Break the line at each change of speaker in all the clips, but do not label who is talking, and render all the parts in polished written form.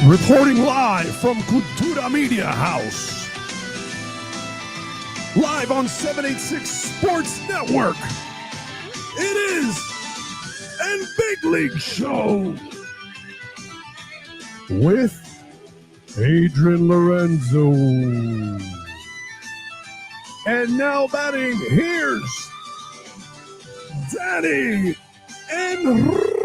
Reporting live from Cultura Media House. Live on 786 Sports Network. It is an Big League Show with Adrian Lorenzo. And now batting, here's Danny Enriquez.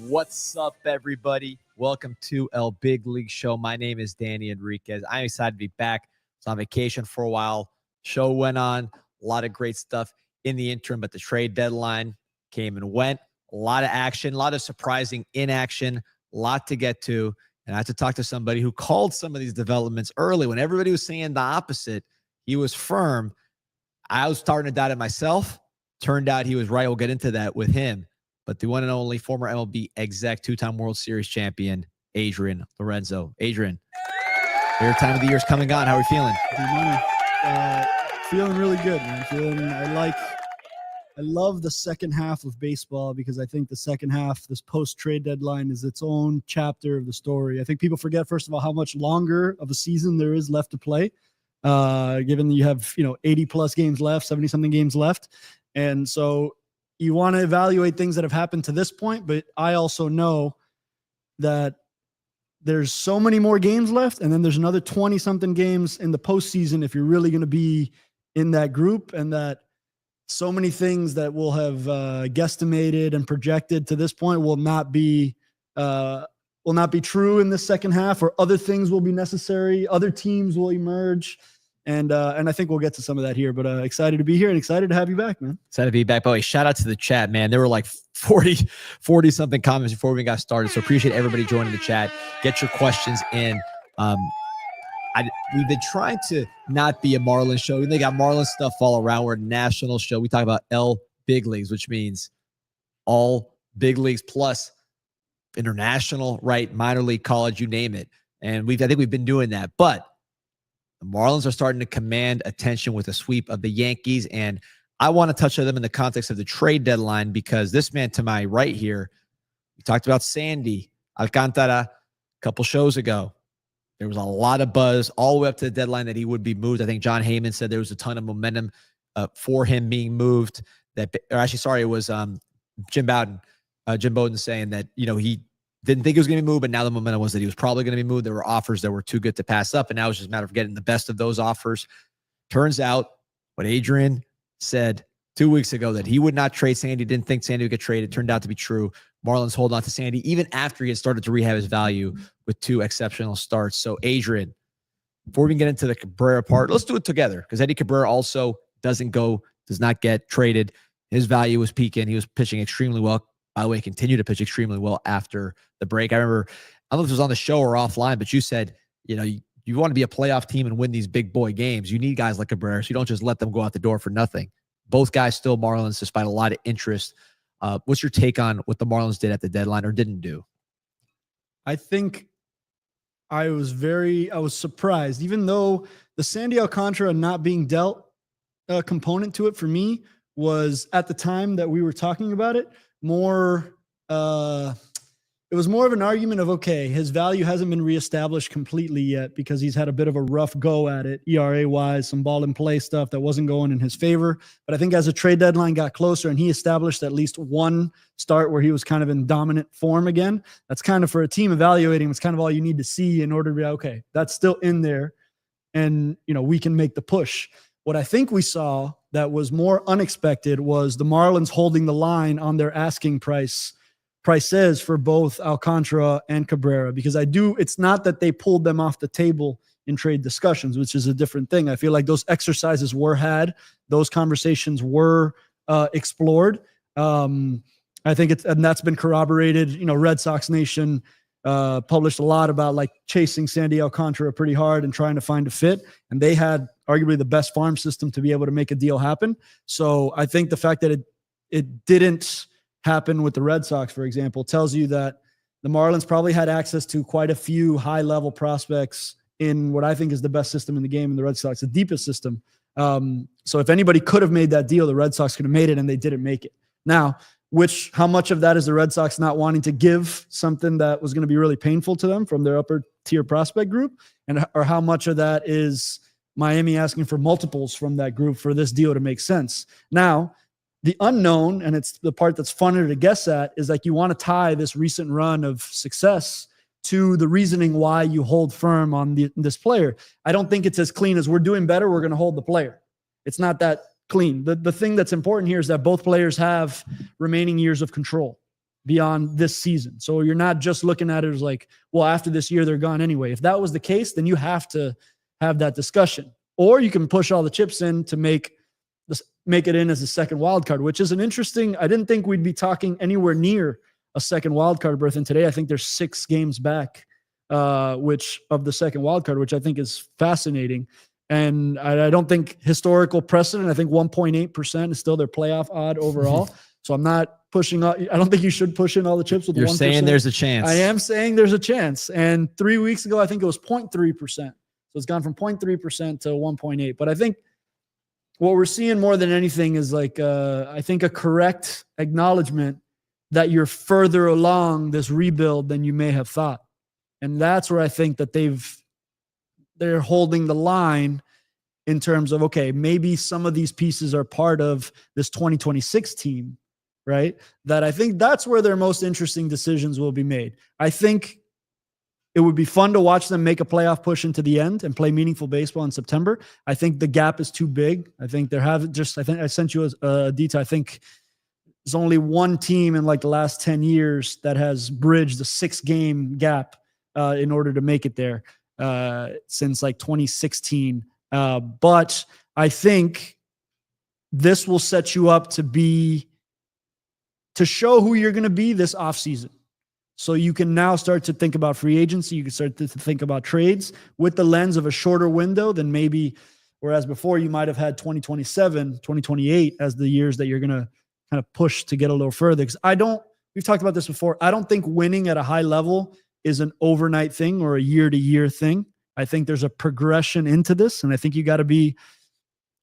What's up, everybody? Welcome to El Big League Show. My name is Danny Enriquez. I'm excited to be back. I was on vacation for a while. Show went on. A lot of great stuff in the interim, but the trade deadline came and went. A lot of action, a lot of surprising inaction, a lot to get to. And I had to talk to somebody who called some of these developments early when everybody was saying the opposite. He was firm. I was starting to doubt it myself. Turned out he was right. We'll get into that with him. But the one and only former MLB exec, two-time World Series champion, Adrian Lorenzo. Adrian, your time of the year is coming on. How are we feeling?
Feeling really good, man. I love the second half of baseball because I think the second half, this post-trade deadline, is its own chapter of the story. I think people forget, first of all, how much longer of a season there is left to play, given that you have 80-plus games left, 70-something games left. And so you want to evaluate things that have happened to this point, but I also know that there's so many more games left, and then there's another 20-something games in the postseason if you're really going to be in that group, and that so many things that will have guesstimated and projected to this point will not be true in the second half, or other things will be necessary. Other teams will emerge. And I think we'll get to some of that here, but excited to be here and excited to have you back, man.
Excited to be back. By the way, shout out to the chat, man. There were like 40 something comments before we got started. So appreciate everybody joining the chat. Get your questions in. We've been trying to not be a Marlins show. They got Marlins stuff all around. We're a national show. We talk about L Big Leagues, which means all big leagues plus international, right? Minor league, college, you name it. And I think we've been doing that. But the Marlins are starting to command attention with a sweep of the Yankees, and I want to touch on them in the context of the trade deadline because this man to my right here, we talked about Sandy Alcantara a couple shows ago. There was a lot of buzz all the way up to the deadline that he would be moved. I think John Heyman said there was a ton of momentum for him being moved. It was Jim Bowden saying that, he didn't think he was going to be moved, but now the momentum was that he was probably going to be moved. There were offers that were too good to pass up, and now it's just a matter of getting the best of those offers. Turns out what Adrian said 2 weeks ago, that he would not trade Sandy, didn't think Sandy would get traded, turned out to be true. Marlins hold on to Sandy even after he had started to rehab his value with two exceptional starts. So Adrian, before we get into the Cabrera part, let's do it together because Eddie Cabrera also does not get traded. His value was peaking. He was pitching extremely well. By the way, continued to pitch extremely well after the break. I remember, I don't know if it was on the show or offline, but you said, you want to be a playoff team and win these big boy games. You need guys like Cabrera, so you don't just let them go out the door for nothing. Both guys still Marlins despite a lot of interest. What's your take on what the Marlins did at the deadline or didn't do?
I think I was surprised, even though the Sandy Alcantara not being dealt component to it for me was, at the time that we were talking about it, it was more of an argument of, okay, his value hasn't been reestablished completely yet because he's had a bit of a rough go at it, ERA-wise, some ball and play stuff that wasn't going in his favor. But I think as the trade deadline got closer and he established at least one start where he was kind of in dominant form again, that's kind of, for a team evaluating, it's kind of all you need to see in order to be, okay, that's still in there and, we can make the push. What I think we saw that was more unexpected was the Marlins holding the line on their asking prices for both Alcantara and Cabrera, because it's not that they pulled them off the table in trade discussions, which is a different thing. I feel like those exercises were had, those conversations were explored. I think and that's been corroborated. Red Sox Nation published a lot about chasing Sandy Alcantara pretty hard and trying to find a fit. And they had arguably the best farm system to be able to make a deal happen. So I think the fact that it didn't happen with the Red Sox, for example, tells you that the Marlins probably had access to quite a few high-level prospects in what I think is the best system in the game in the Red Sox, the deepest system. So if anybody could have made that deal, the Red Sox could have made it, and they didn't make it. Now, how much of that is the Red Sox not wanting to give something that was going to be really painful to them from their upper tier prospect group, or how much of that is Miami asking for multiples from that group for this deal to make sense. Now, the unknown, and it's the part that's funner to guess at, is like you want to tie this recent run of success to the reasoning why you hold firm on this player. I don't think it's as clean as we're doing better, we're going to hold the player. It's not that clean. The thing that's important here is that both players have remaining years of control beyond this season. So you're not just looking at it as like, well, after this year, they're gone anyway. If that was the case, then you have to have that discussion. Or you can push all the chips in to make it in as a second wild card, which is an interesting, I didn't think we'd be talking anywhere near a second wild card berth. And today, I think there's 6 games back, which of the second wild card, which I think is fascinating. And I don't think historical precedent, I think 1.8% is still their playoff odd overall. So I'm not pushing I don't think you should push in all the chips with 1%.
You're saying there's a chance.
I am saying there's a chance. And 3 weeks ago, I think it was 0.3%. So it's gone from 0.3% to 1.8. But I think what we're seeing more than anything is like, I think a correct acknowledgement that you're further along this rebuild than you may have thought. And that's where I think that they're holding the line in terms of, okay, maybe some of these pieces are part of this 2026 team, right? That I think that's where their most interesting decisions will be made. I think it would be fun to watch them make a playoff push into the end and play meaningful baseball in September. I think the gap is too big. I think I think I sent you a detail. I think there's only one team in like the last 10 years that has bridged the 6-game gap in order to make it there since like 2016. But I think this will set you up to show who you're going to be this offseason. So you can now start to think about free agency. You can start to think about trades with the lens of a shorter window than maybe, whereas before you might have had 2027, 2028 as the years that you're going to kind of push to get a little further. Because we've talked about this before. I don't think winning at a high level is an overnight thing or a year-to-year thing. I think there's a progression into this. And I think you got to be,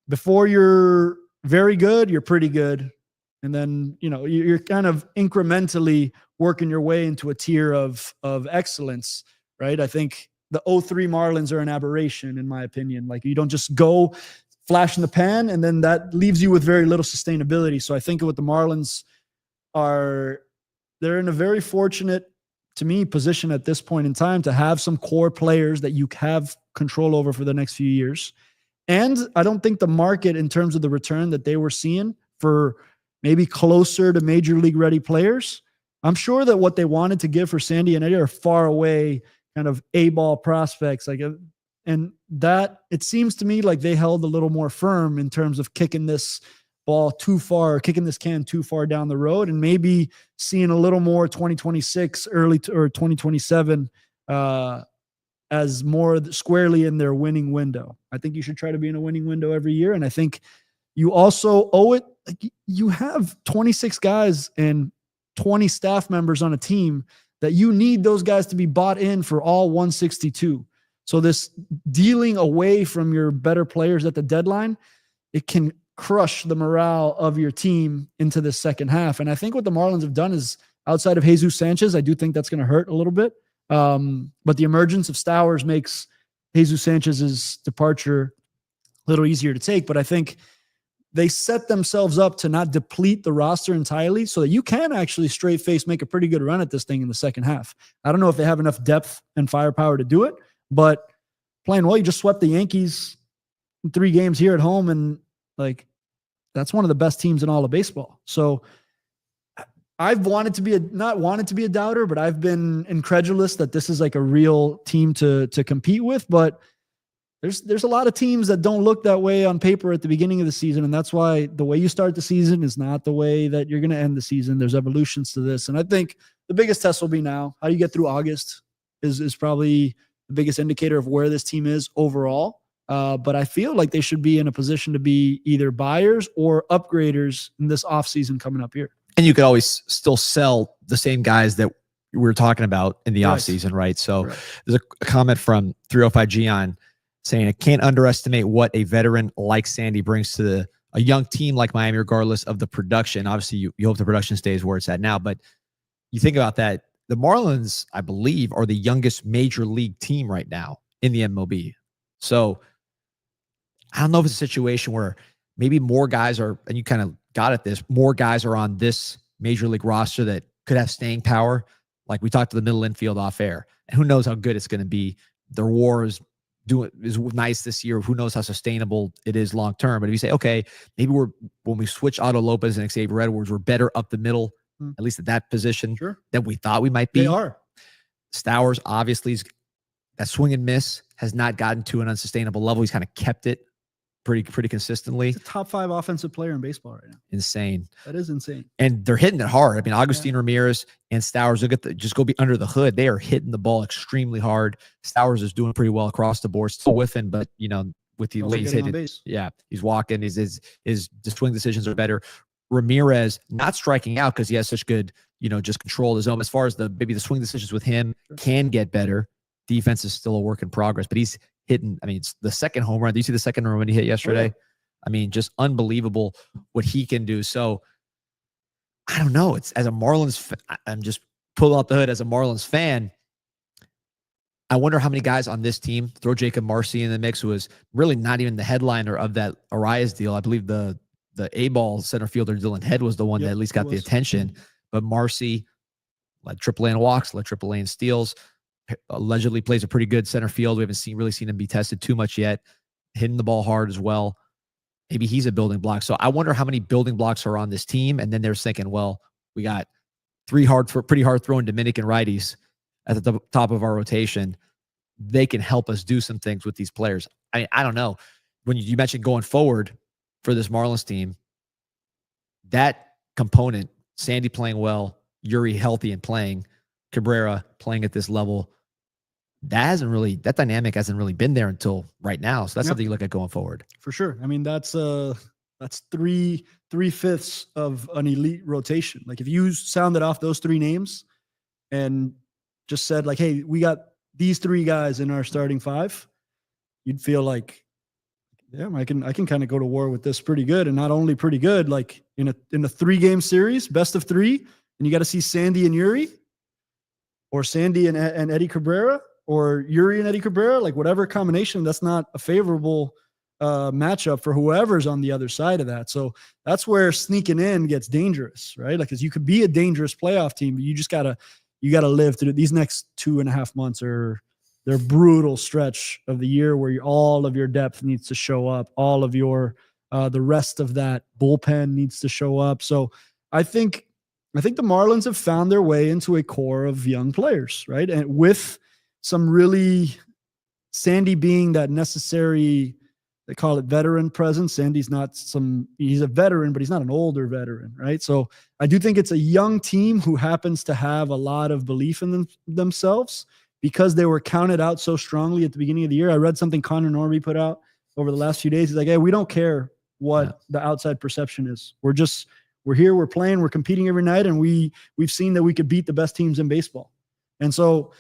before you're very good, you're pretty good. And then, you're kind of incrementally working your way into a tier of excellence, right? I think the 03 Marlins are an aberration, in my opinion. Like, you don't just go flash in the pan, and then that leaves you with very little sustainability. So I think what the Marlins they're in a very fortunate, to me, position at this point in time to have some core players that you have control over for the next few years. And I don't think the market, in terms of the return that they were seeing for maybe closer to major league ready players, I'm sure that what they wanted to give for Sandy and Eddie are far away kind of A-ball prospects. And that, it seems to me like they held a little more firm in terms of kicking this ball too far, kicking this can too far down the road, and maybe seeing a little more 2026 or 2027 as more squarely in their winning window. I think you should try to be in a winning window every year. And I think you also owe it. Like, you have 26 guys and 20 staff members on a team that you need those guys to be bought in for all 162. So this dealing away from your better players at the deadline, it can crush the morale of your team into the second half. And I think what the Marlins have done is, outside of Jesus Sanchez, I do think that's going to hurt a little bit. But the emergence of Stowers makes Jesus Sanchez's departure a little easier to take. But I think they set themselves up to not deplete the roster entirely so that you can actually straight face make a pretty good run at this thing in the second half. I don't know if they have enough depth and firepower to do it, but playing well, you just swept the Yankees in 3 games here at home. And like, that's one of the best teams in all of baseball. So I've not wanted to be a doubter, but I've been incredulous that this is like a real team to compete with. But there's a lot of teams that don't look that way on paper at the beginning of the season. And that's why the way you start the season is not the way that you're going to end the season. There's evolutions to this. And I think the biggest test will be now. How you get through August is probably the biggest indicator of where this team is overall. But I feel like they should be in a position to be either buyers or upgraders in this offseason coming up here.
And you could always still sell the same guys that we were talking about in the offseason, right? So there's a comment from 305 Gian saying, I can't underestimate what a veteran like Sandy brings to a young team like Miami, regardless of the production. Obviously, you hope the production stays where it's at now, but you think about that. The Marlins, I believe, are the youngest major league team right now in the MLB. So I don't know if it's a situation where maybe more guys are, and you kind of got at this, more guys are on this major league roster that could have staying power. Like we talked to the middle infield off air, and who knows how good it's going to be. Their WAR is nice this year. Who knows how sustainable it is long term. But if you say, okay, maybe when we switch Otto Lopez and Xavier Edwards, we're better up the middle, at least at that position, than we thought we might be.
They are.
Stowers, obviously, that swing and miss has not gotten to an unsustainable level. He's kind of kept it pretty consistently.
He's a top 5 offensive player in baseball right now.
Insane.
That is insane.
And they're hitting it hard. I mean, Agustin Ramirez and Stowers, just go be under the hood. They are hitting the ball extremely hard. Stowers is doing pretty well across the board, still whiffing, but with the late hitting, he's walking. His the swing decisions are better. Ramirez not striking out because he has such good, just control of his zone. As far as maybe the swing decisions with him can get better. Defense is still a work in progress, but he's hitting. I mean, it's the second home run. Do you see the second home run he hit yesterday? Oh, yeah. I mean, just unbelievable what he can do. So I don't know. It's as a Marlins, I'm just pulling out the hood as a Marlins fan. I wonder how many guys on this team, throw Jacob Marcy in the mix, who was really not even the headliner of that Arias deal. I believe the A-ball center fielder Dylan Head was the one that at least got the attention. But Marcy led AAA in walks, led AAA in steals. Allegedly plays a pretty good center field. We haven't really seen him be tested too much yet. Hitting the ball hard as well. Maybe he's a building block. So I wonder how many building blocks are on this team. And then they're thinking, well, we got pretty hard throwing Dominican righties at the top of our rotation. They can help us do some things with these players. I mean, I don't know. When you mentioned going forward for this Marlins team, that component, Sandy playing well, Yuri healthy and playing, Cabrera playing at this level, that dynamic hasn't really been there until right now. So that's something you look at going forward. For sure.
I mean, that's 3/5 of an elite rotation. Like if you sounded off those 3 names and just said like, hey, we got these 3 guys in our starting 5, you'd feel like, yeah, I can kind of go to war with this pretty good. And not only pretty good, like in a 3-game series, best of 3, and you got to see Sandy and Yuri, or Sandy and Eddie Cabrera, or Yuri and Eddie Cabrera, like whatever combination, that's not a favorable matchup for whoever's on the other side of that. So that's where sneaking in gets dangerous, right? Like, cause you could be a dangerous playoff team, but you just gotta live through these next 2.5 months. They're brutal stretch of the year where all of your depth needs to show up. All of your, the rest of that bullpen needs to show up. So I think the Marlins have found their way into a core of young players, right? And with some really, Sandy being that necessary, they call it veteran presence. Sandy's he's a veteran, but he's not an older veteran, right? So I do think it's a young team who happens to have a lot of belief in themselves because they were counted out so strongly at the beginning of the year. I read something Connor Norby put out over the last few days. He's like, hey, we don't care what the outside perception is. We're here, we're playing, we're competing every night, and we've seen that we could beat the best teams in baseball. And so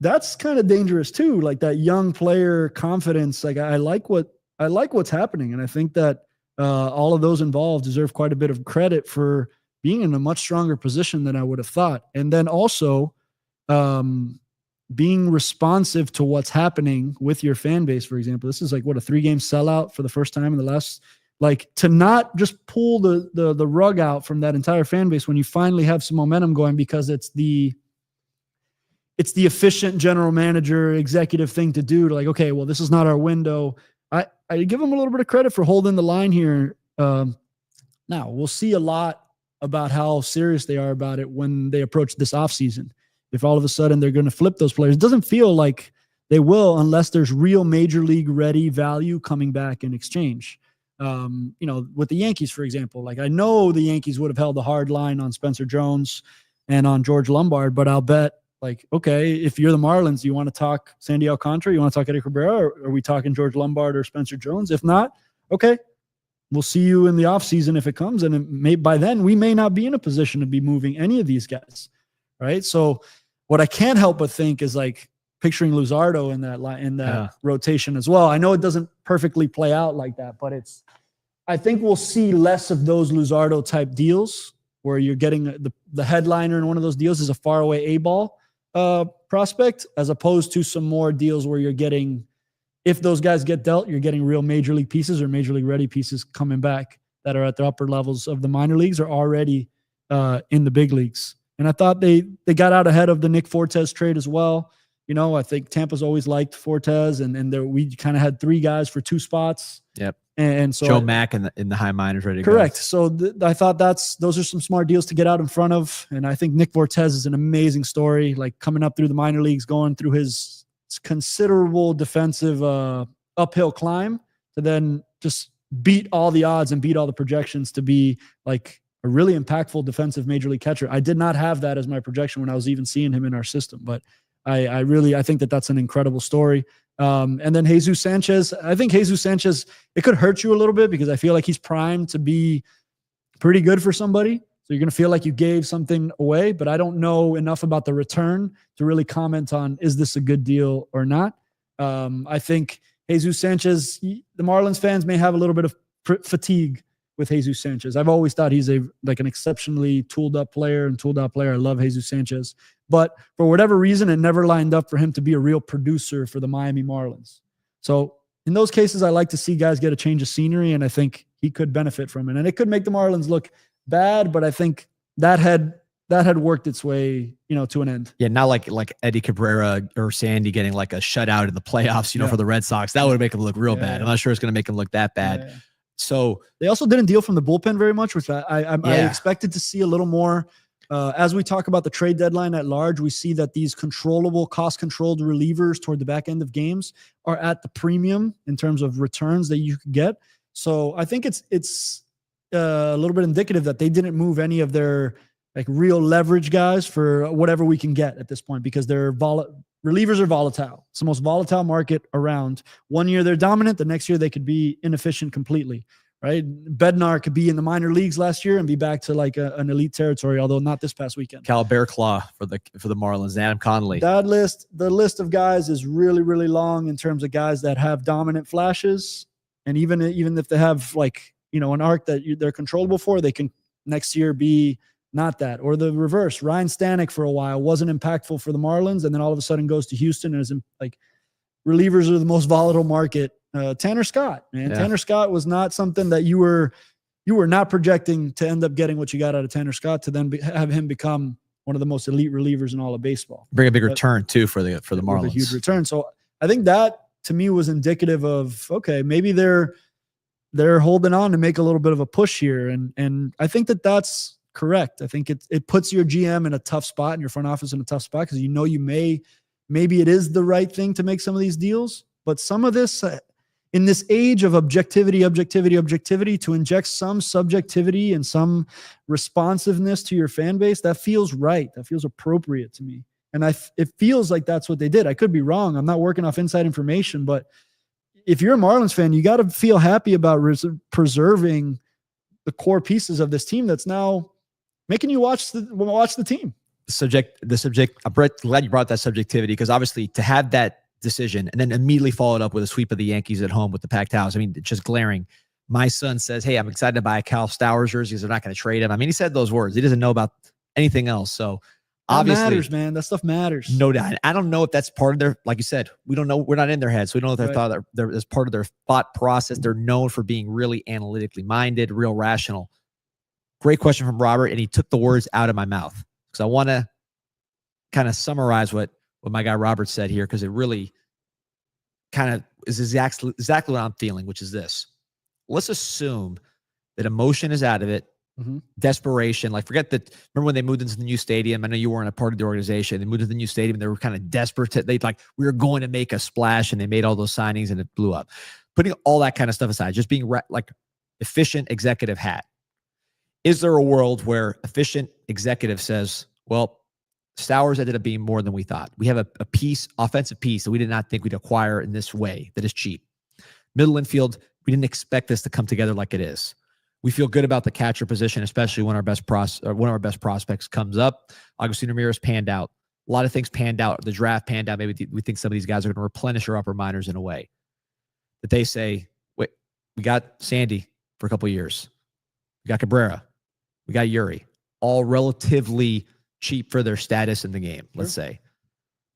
that's kind of dangerous too, like that young player confidence. Like I like what's happening, and I think that all of those involved deserve quite a bit of credit for being in a much stronger position than I would have thought. And then also being responsive to what's happening with your fan base, for example. This is like, what, a 3-game sellout for the first time in the last, like, to not just pull the rug out from that entire fan base when you finally have some momentum going, because it's the efficient general manager executive thing to do, to like, okay, well, this is not our window. I give them a little bit of credit for holding the line here. Now we'll see a lot about how serious they are about it when they approach this offseason. If all of a sudden they're going to flip those players, it doesn't feel like they will unless there's real major league ready value coming back in exchange. With the Yankees, for example, like I know the Yankees would have held a hard line on Spencer Jones and on George Lombard, but I'll bet, like, okay, if you're the Marlins, do you want to talk Sandy Alcantara? You want to talk Eddie Cabrera? Or are we talking George Lombard or Spencer Jones? If not, okay, we'll see you in the offseason if it comes. And by then, we may not be in a position to be moving any of these guys, right? So what I can't help but think is like picturing Luzardo in that rotation as well. I know it doesn't perfectly play out like that, but it's I think we'll see less of those Luzardo type deals where you're getting the headliner in one of those deals is a faraway A-ball prospect, as opposed to some more deals where you're getting, if those guys get dealt, you're getting real major league pieces or major league ready pieces coming back that are at the upper levels of the minor leagues or already in the big leagues. And I thought they got out ahead of the Nick Fortes trade as well. You know, I think Tampa's always liked Fortes, and we kind of had 3 guys for 2 spots.
Yep.
And so
Joe Mack in the high minors ready to
correct.
go.
So I thought those are some smart deals to get out in front of. And I think Nick Fortes is an amazing story, like coming up through the minor leagues, going through his considerable defensive uphill climb to then just beat all the odds and beat all the projections to be like a really impactful defensive major league catcher. I did not have that as my projection when I was even seeing him in our system, but I think that's an incredible story. And then Jesus Sanchez, I think Jesus Sanchez, it could hurt you a little bit because I feel like he's primed to be pretty good for somebody. So you're going to feel like you gave something away, but I don't know enough about the return to really comment on, is this a good deal or not? I think Jesus Sanchez, the Marlins fans may have a little bit of fatigue with Jesus Sanchez. I've always thought he's an exceptionally tooled up player and tooled out player. I love Jesus Sanchez, but for whatever reason, it never lined up for him to be a real producer for the Miami Marlins. So in those cases, I like to see guys get a change of scenery, and I think he could benefit from it. And it could make the Marlins look bad, but I think that had worked its way, to an end.
Yeah, not like Eddie Cabrera or Sandy getting like a shutout in the playoffs, for the Red Sox. That would make him look real bad. I'm not sure it's going to make him look that bad.
Yeah.
So
they also didn't deal from the bullpen very much, which I expected to see a little more. As we talk about the trade deadline at large, we see that these controllable, cost-controlled relievers toward the back end of games are at the premium in terms of returns that you could get. So I think it's a little bit indicative that they didn't move any of their real leverage guys for whatever we can get at this point, because relievers are volatile. It's the most volatile market around. One year they're dominant, the next year they could be inefficient completely. Right? Bednar could be in the minor leagues last year and be back to an elite territory, although not this past weekend.
Cal Bearclaw for the Marlins, Adam Conley.
The list of guys is really, really long in terms of guys that have dominant flashes. And even if they have an arc that they're controllable for, they can next year be not that. Or the reverse. Ryan Stanek for a while wasn't impactful for the Marlins, and then all of a sudden goes to Houston and is relievers are the most volatile market. Tanner Scott, man. Yeah. Tanner Scott was not something that you were not projecting to end up getting what you got out of Tanner Scott to then have him become one of the most elite relievers in all of baseball.
Bring a big return too for the Marlins.
A huge return. So I think that to me was indicative of, okay, maybe they're holding on to make a little bit of a push here. And I think that's correct. I think it puts your GM in a tough spot and your front office in a tough spot, because maybe it is the right thing to make some of these deals, but some of this in this age of objectivity, to inject some subjectivity and some responsiveness to your fan base, that feels right. That feels appropriate to me. And it feels like that's what they did. I could be wrong. I'm not working off inside information, but if you're a Marlins fan, you got to feel happy about preserving the core pieces of this team that's now making you watch the team.
The subject. I'm glad you brought that subjectivity, because obviously to have that decision and then immediately followed up with a sweep of the Yankees at home with the packed house. I mean, it's just glaring. My son says, "Hey, I'm excited to buy a Cal Stowers jersey because they're not going to trade him." I mean, he said those words. He doesn't know about anything else. So obviously,
that matters, man. That stuff matters.
No doubt. I don't know if that's part of their, like you said, we don't know. We're not in their heads. So we don't know if they're as part of their thought process. They're known for being really analytically minded, real rational. Great question from Robert. And he took the words out of my mouth, because I want to kind of summarize what my guy Robert said here, because it really kind of is exactly what I'm feeling, which is this. Let's assume that emotion is out of it. Mm-hmm. Desperation. Forget that. Remember when they moved into the new stadium? I know you weren't a part of the organization. They moved to the new stadium and they were kind of desperate. We were going to make a splash, and they made all those signings and it blew up. Putting all that kind of stuff aside, just being efficient executive hat. Is there a world where efficient executive says, well, Stowers ended up being more than we thought. We have a offensive piece that we did not think we'd acquire in this way that is cheap. Middle infield, we didn't expect this to come together like it is. We feel good about the catcher position, especially when one of our best prospects comes up. Agustin Ramirez panned out. A lot of things panned out. The draft panned out. Maybe we think some of these guys are going to replenish our upper minors in a way that they say, wait, we got Sandy for a couple of years. We got Cabrera. We got Yuri. All relatively cheap for their status in the game, let's say.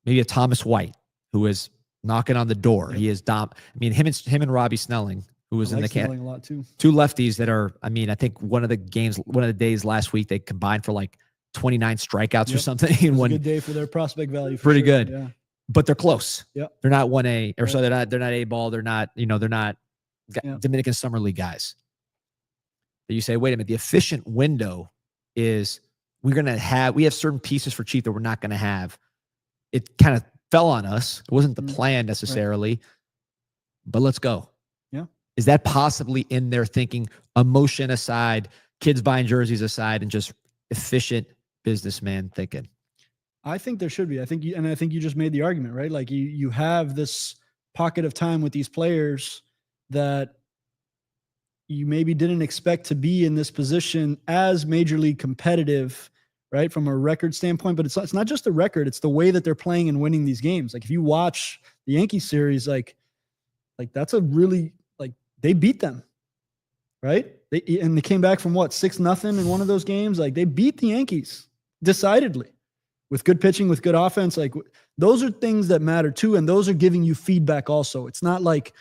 Maybe a Thomas White, who is knocking on the door. He is him and Robbie Snelling, who was in the
Snelling a lot too.
Two lefties that are, I think one of the days last week, they combined for like 29 strikeouts or something.
It was a good day for their prospect value.
Pretty good. Yeah. But they're close.
Yeah.
They're not 1A, or so they're not A-ball. They're not, they're not Dominican Summer League guys. But you say, wait a minute, the efficient window is we have certain pieces for cheap that we're not going to have. It kind of fell on us. It wasn't the plan necessarily, but let's go.
Yeah.
Is that possibly in their thinking, emotion aside, kids buying jerseys aside, and just efficient businessman thinking?
I think there should be. I think you just made the argument, right? Like you have this pocket of time with these players that you maybe didn't expect to be in this position as major league competitive, right? From a record standpoint, but it's not just the record, it's the way that they're playing and winning these games. Like if you watch the Yankee series, like that's a really, they beat them, right? They came back from 6-0 in one of those games. Like they beat the Yankees decidedly with good pitching, with good offense. Like those are things that matter too. And those are giving you feedback also. It's not like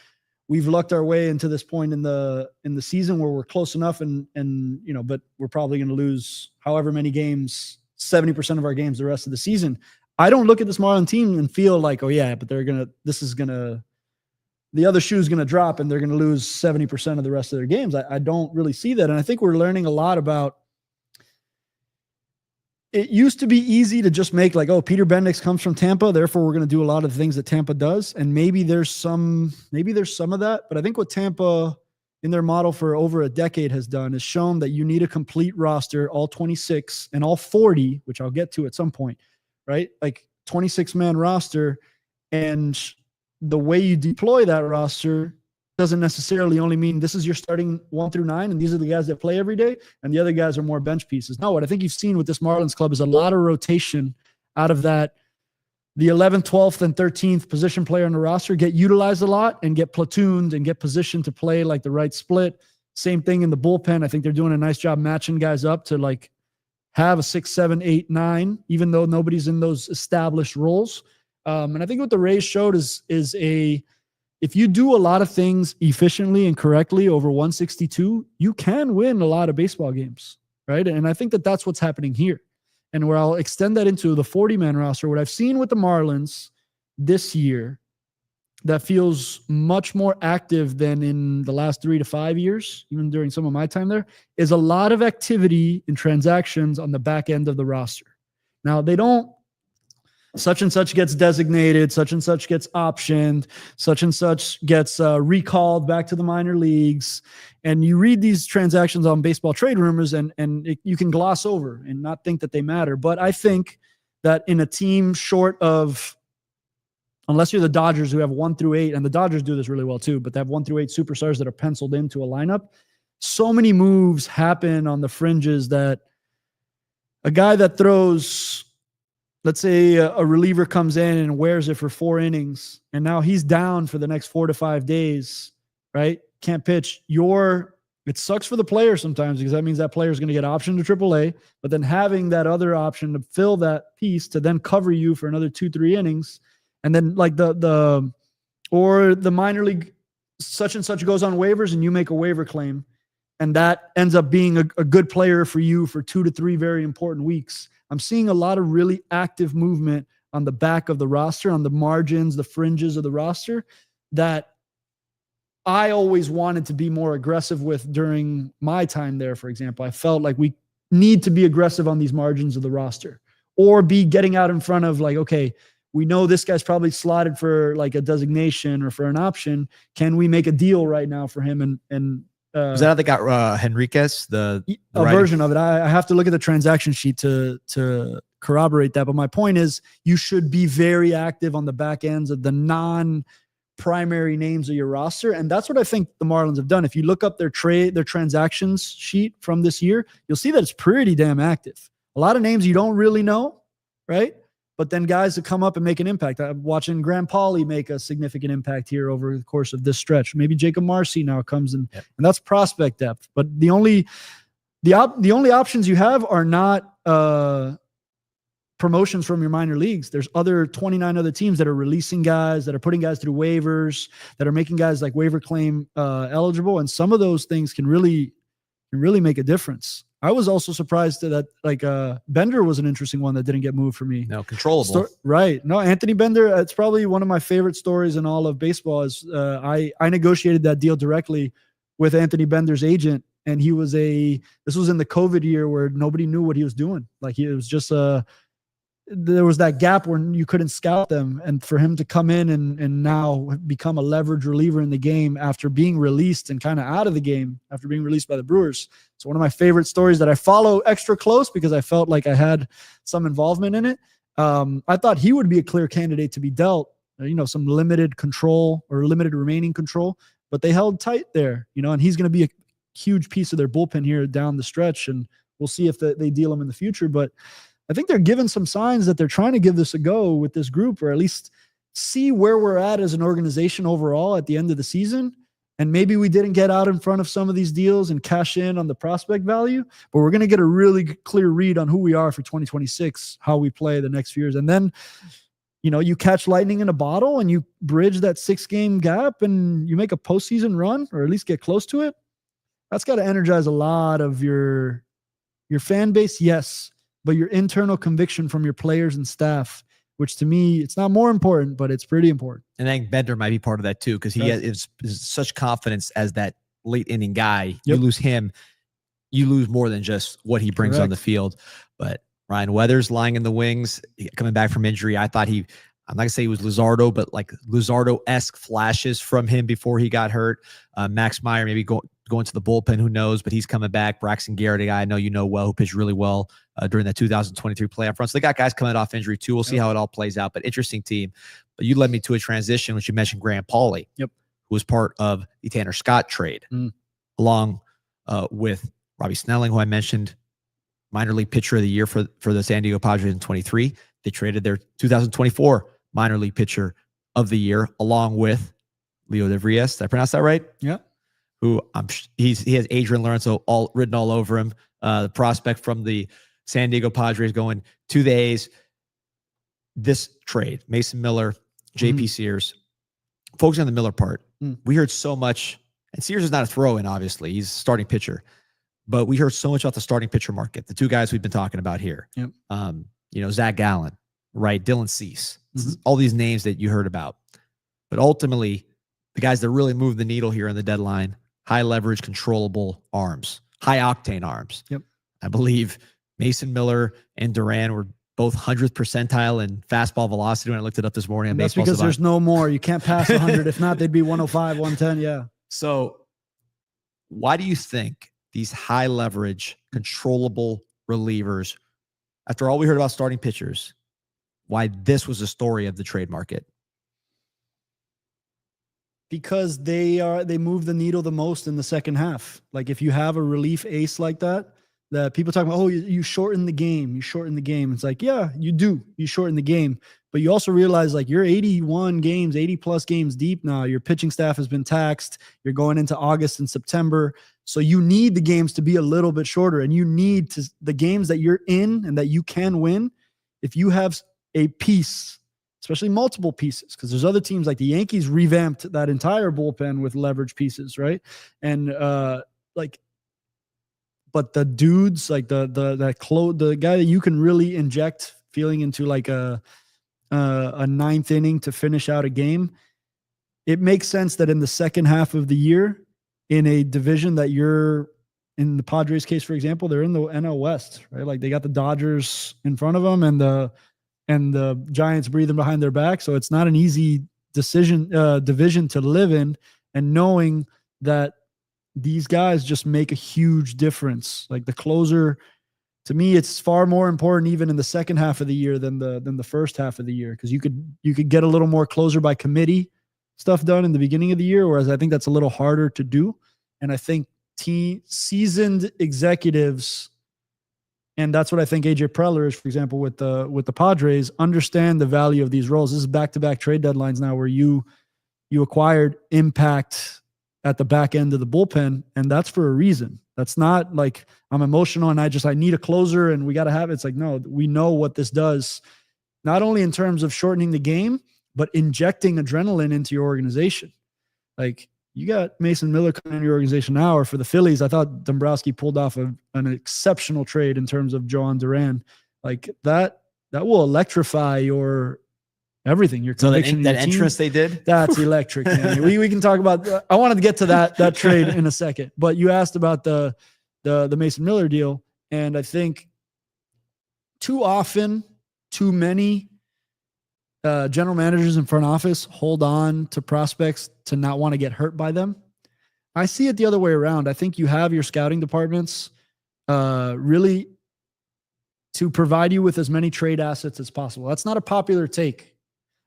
we've lucked our way into this point in the season where we're close enough but we're probably going to lose however many games, 70% of our games the rest of the season. I don't look at this Marlins team and feel like, oh yeah, but the other shoe's going to drop and they're going to lose 70% of the rest of their games. I don't really see that. And I think we're learning a lot about, it used to be easy to just make like, oh, Peter Bendix comes from Tampa, therefore we're going to do a lot of the things that Tampa does. And maybe there's some of that. But I think what Tampa in their model for over a decade has done is shown that you need a complete roster, all 26 and all 40, which I'll get to at some point, right? Like 26-man roster. And the way you deploy that roster doesn't necessarily only mean this is your starting 1 through 9, and these are the guys that play every day, and the other guys are more bench pieces. No, what I think you've seen with this Marlins club is a lot of rotation out of that. The 11th, 12th, and 13th position player on the roster get utilized a lot and get platooned and get positioned to play like the right split. Same thing in the bullpen. I think they're doing a nice job matching guys up to like have a 6, 7, 8, 9, even though nobody's in those established roles. And I think what the Rays showed is if you do a lot of things efficiently and correctly over 162, you can win a lot of baseball games, right? And I think that that's what's happening here. And where I'll extend that into the 40-man roster, what I've seen with the Marlins this year that feels much more active than in the last 3 to 5 years, even during some of my time there, is a lot of activity in transactions on the back end of the roster. Now, they don't, such and such gets designated, such and such gets optioned, such and such gets recalled back to the minor leagues. And you read these transactions on Baseball Trade Rumors and you can gloss over and not think that they matter. But I think that in a team short of, unless you're the Dodgers who have 1 through 8, and the Dodgers do this really well too, but they have 1 through 8 superstars that are penciled into a lineup. So many moves happen on the fringes that a guy that throws, let's say a reliever comes in and wears it for 4 innings, and now he's down for the next 4 to 5 days, right? Can't pitch. It sucks for the player sometimes because that means that player is going to get optioned to AAA, but then having that other option to fill that piece to then cover you for another 2-3 innings. And then like the minor league such and such goes on waivers and you make a waiver claim, and that ends up being a good player for you for 2 to 3 very important weeks. I'm seeing a lot of really active movement on the back of the roster, on the margins, the fringes of the roster that I always wanted to be more aggressive with during my time there. For example, I felt like we need to be aggressive on these margins of the roster or be getting out in front of like, okay, we know this guy's probably slotted for like a designation or for an option. Can we make a deal right now for him?
Is that how they got Enriquez? The
version of it. I have to look at the transaction sheet to corroborate that. But my point is, you should be very active on the back ends of the non-primary names of your roster, and that's what I think the Marlins have done. If you look up their transactions sheet from this year, you'll see that it's pretty damn active. A lot of names you don't really know, right? but then guys that come up and make an impact. I'm watching Graham Pauley make a significant impact here over the course of this stretch. Maybe Jacob Marcy now comes in, and that's prospect depth. But the only options you have are not promotions from your minor leagues. There's 29 other teams that are releasing guys, that are putting guys through waivers, that are making guys like waiver claim eligible, and some of those things can really make a difference. I was also surprised that Bender was an interesting one that didn't get moved for me.
No, controllable.
Right. No, Anthony Bender, it's probably one of my favorite stories in all of baseball. Is I negotiated that deal directly with Anthony Bender's agent, and this was in the COVID year where nobody knew what he was doing. Like it was just there was that gap where you couldn't scout them, and for him to come in and now become a leverage reliever in the game after being released and kind of out of the game after being released by the Brewers. It's one of my favorite stories that I follow extra close because I felt like I had some involvement in it. I thought he would be a clear candidate to be dealt, some limited control or limited remaining control, but they held tight there, and he's going to be a huge piece of their bullpen here down the stretch, and we'll see if they deal him in the future. But I think they're giving some signs that they're trying to give this a go with this group, or at least see where we're at as an organization overall at the end of the season. And maybe we didn't get out in front of some of these deals and cash in on the prospect value, but we're going to get a really clear read on who we are for 2026, how we play the next few years. And then, you catch lightning in a bottle and you bridge that 6-game gap and you make a postseason run, or at least get close to it. That's got to energize a lot of your fan base. Yes. But your internal conviction from your players and staff, which to me, it's not more important, but it's pretty important.
And I think Bender might be part of that too, because he is such confidence as that late inning guy. Yep. You lose him, you lose more than just what he brings on the field. But Ryan Weathers lying in the wings, coming back from injury. I thought I'm not going to say he was Luzardo, but like Luzardo-esque flashes from him before he got hurt. Max Meyer maybe going to the bullpen, who knows, but he's coming back. Braxton Garrett, a guy I know who pitched really well during that 2023 playoff run. So they got guys coming off injury too. We'll see how it all plays out, but interesting team. But you led me to a transition, which you mentioned Graham Pauley, who was part of the Tanner Scott trade, along with Robbie Snelling, who I mentioned, minor league pitcher of the year for the San Diego Padres in 23. They traded their 2024 minor league pitcher of the year, along with Leo DeVries. Did I pronounce that right?
Yeah.
Who he has Adrian Lorenzo written all over him. The prospect from the San Diego Padres going to the A's. This trade, Mason Miller, JP Sears, focusing on the Miller part. We heard so much, and Sears is not a throw-in, obviously. He's a starting pitcher. But we heard so much about the starting pitcher market, the two guys we've been talking about here. Zach Gallen, right? Dylan Cease, all these names that you heard about. But ultimately, the guys that really move the needle here on the deadline, high leverage, controllable arms, high octane arms. I believe Mason Miller and Duran were both 100th percentile in fastball velocity when I looked it up this morning.
And that's because there's no more. You can't pass 100. If not, they'd be 105, 110. Yeah.
So why do you think these high leverage, controllable relievers, after all we heard about starting pitchers, why this was the story of the trade market?
Because they move the needle the most in the second half. Like if you have a relief ace like that people talk about, you shorten the game. It's like, yeah, you do. You shorten the game. But you also realize like you're 81 games, 80 plus games deep now. Your pitching staff has been taxed. You're going into August and September. So you need the games to be a little bit shorter, and you need the games that you're in and that you can win. If you have a piece, especially multiple pieces, because there's other teams like the Yankees revamped that entire bullpen with leverage pieces, right? And but the dudes like the guy that you can really inject feeling into like a ninth inning to finish out a game, it makes sense that in the second half of the year, in a division that you're in, the Padres case, for example, they're in the NL West, right? Like they got the Dodgers in front of them and the Giants breathing behind their back. So it's not an easy division to live in, and knowing that these guys just make a huge difference. Like the closer, to me, it's far more important even in the second half of the year than the first half of the year, because you could get a little more closer by committee stuff done in the beginning of the year, whereas I think that's a little harder to do. And I think seasoned executives And that's what I think AJ Preller is, for example, with the Padres, understand the value of these roles. This is back-to-back trade deadlines now where you acquired impact at the back end of the bullpen, and that's for a reason. That's not like I'm emotional and I need a closer and we got to have it. It's like, no, we know what this does, not only in terms of shortening the game, but injecting adrenaline into your organization. Like, you got Mason Miller coming into your organization now, or for the Phillies, I thought Dombrowski pulled off an exceptional trade in terms of Joan Duran. Like that will electrify your everything. Your conviction.
So that entrance they did?
That's electric. Man. we can talk about, I wanted to get to that trade in a second, but you asked about the Mason Miller deal. And I think too often, too many general managers in front office hold on to prospects to not want to get hurt by them. I see it the other way around. I think you have your scouting departments really to provide you with as many trade assets as possible. That's not a popular take.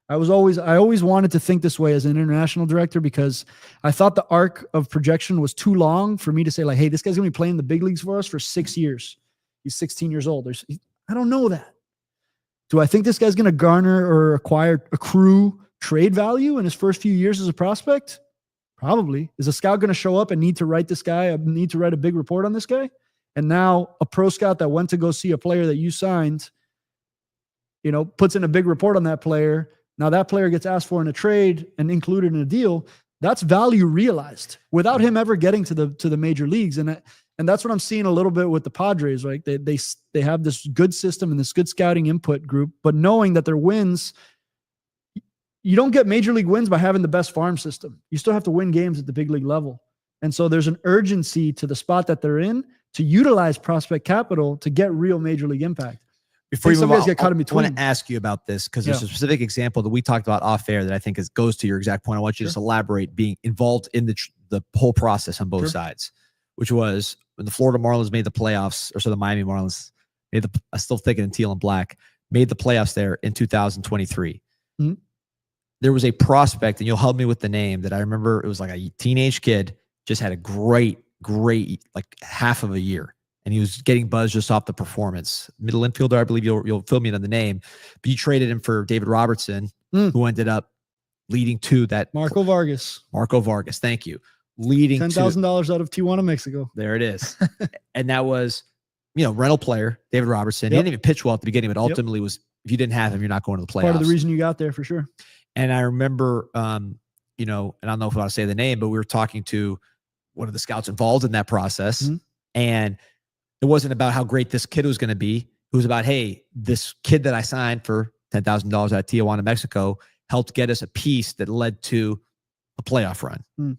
I always wanted to think this way as an international director, because I thought the arc of projection was too long for me to say like, hey, this guy's going to be playing the big leagues for us for 6 years. He's 16 years old. I don't know that. Do I think this guy's going to garner or accrue trade value in his first few years as a prospect? Probably. Is a scout going to show up and need to write a big report on this guy? And now a pro scout that went to go see a player that you signed, puts in a big report on that player. Now that player gets asked for in a trade and included in a deal. That's value realized without him ever getting to the major leagues. And that's what I'm seeing a little bit with the Padres, right? They have this good system and this good scouting input group, but knowing that their wins, you don't get major league wins by having the best farm system. You still have to win games at the big league level. And so there's an urgency to the spot that they're in to utilize prospect capital to get real major league impact.
Before you move on,
get caught in between.
I want to ask you about this because there's a specific example that we talked about off air that I think goes to your exact point. I want you to just elaborate being involved in the whole process on both sides, which was when the Florida Marlins made the playoffs, or so the Miami Marlins I still think it in teal and black, made the playoffs there in 2023. Mm-hmm. There was a prospect, and you'll help me with the name, that I remember. It was like a teenage kid, just had a great like half of a year. And he was getting buzzed just off the performance. Middle infielder, I believe you'll fill me in on the name. But you traded him for David Robertson, who ended up leading to that.
Marco Vargas,
thank you. Leading
$10,000 out of Tijuana, Mexico.
There it is. And that was, rental player, David Robertson. He didn't even pitch well at the beginning, but ultimately was, if you didn't have him, you're not going to the playoffs.
Part of the reason you got there for sure.
And I remember, and I don't know if I want to say the name, but we were talking to one of the scouts involved in that process. And it wasn't about how great this kid was going to be. It was about, hey, this kid that I signed for $10,000 out of Tijuana, Mexico, helped get us a piece that led to a playoff run.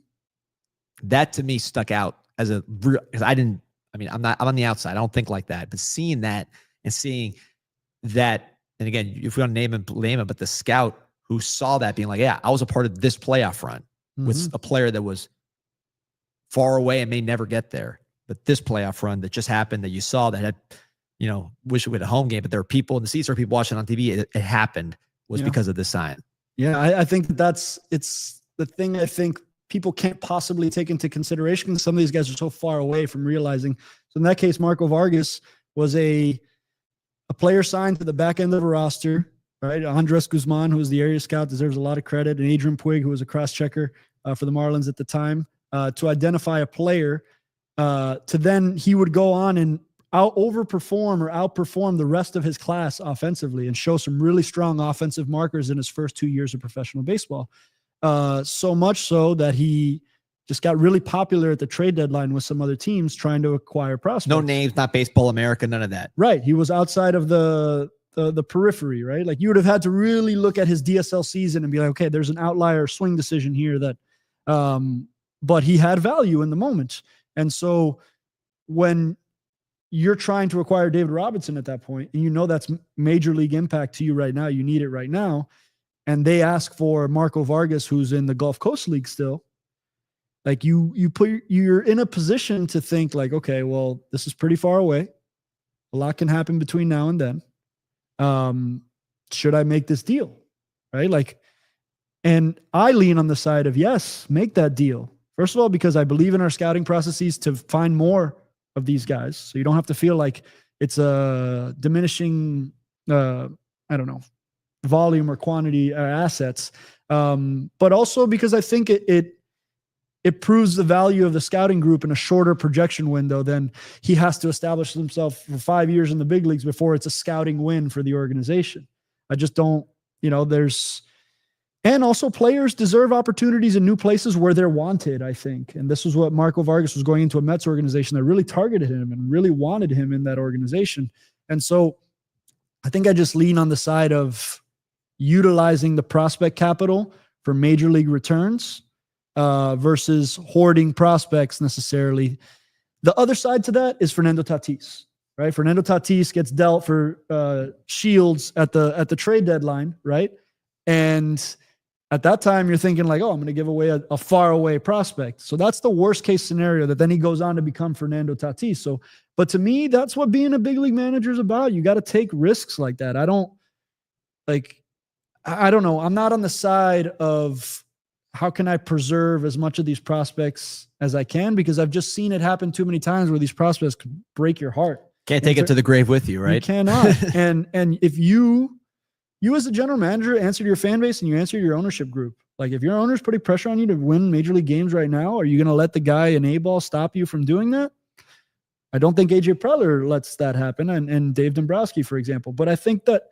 That to me stuck out as because I'm on the outside. I don't think like that. But seeing that and seeing that, and again, if we want to name him, but the scout who saw that being like, yeah, I was a part of this playoff run with a player that was far away and may never get there. But this playoff run that just happened, that you saw, that had, wish it would a home game, but there are people in the seats, or people watching on TV. It happened was because of this sign. Yeah,
I think it's the thing I think people can't possibly take into consideration, because some of these guys are so far away from realizing. So in that case, Marco Vargas was a player signed to the back end of a roster, right? Andres Guzman, who was the area scout, deserves a lot of credit, and Adrian Puig, who was a cross-checker for the Marlins at the time, to identify a player. To then he would go on and outperform the rest of his class offensively and show some really strong offensive markers in his first 2 years of professional baseball. So much so that he just got really popular at the trade deadline with some other teams trying to acquire prospects.
No names, not Baseball America, none of that.
Right. He was outside of the periphery, right? Like, you would have had to really look at his DSL season and be like, okay, there's an outlier swing decision here that, but he had value in the moment. And so when you're trying to acquire David Robertson at that point, and that's major league impact to you right now, you need it right now, and they ask for Marco Vargas, who's in the Gulf Coast League still, like you're in a position to think like, okay, well, this is pretty far away. A lot can happen between now and then. Should I make this deal? Right? Like, and I lean on the side of yes, make that deal. First of all, because I believe in our scouting processes to find more of these guys. So you don't have to feel like it's a diminishing, I don't know, volume or quantity assets. But also because I think it proves the value of the scouting group in a shorter projection window than he has to establish himself for 5 years in the big leagues before it's a scouting win for the organization. I just don't, and also players deserve opportunities in new places where they're wanted, I think. And this was what Marco Vargas was going into a Mets organization that really targeted him and really wanted him in that organization. And so I think I just lean on the side of utilizing the prospect capital for major league returns versus hoarding prospects necessarily. The other side to that is Fernando Tatis, right? Fernando Tatis gets dealt for Shields at the trade deadline, right? And at that time, you're thinking like, oh, I'm going to give away a far away prospect. So that's the worst case scenario, that then he goes on to become Fernando Tatis. So, but to me, that's what being a big league manager is about. You got to take risks like that. I don't know. I'm not on the side of how can I preserve as much of these prospects as I can, because I've just seen it happen too many times where these prospects could break your heart.
Can't take it to the grave with you, right?
You cannot. and if you as a general manager answer to your fan base and you answer to your ownership group, like if your owner's putting pressure on you to win major league games right now, are you going to let the guy in A-ball stop you from doing that? I don't think AJ Preller lets that happen, and Dave Dombrowski, for example. But I think that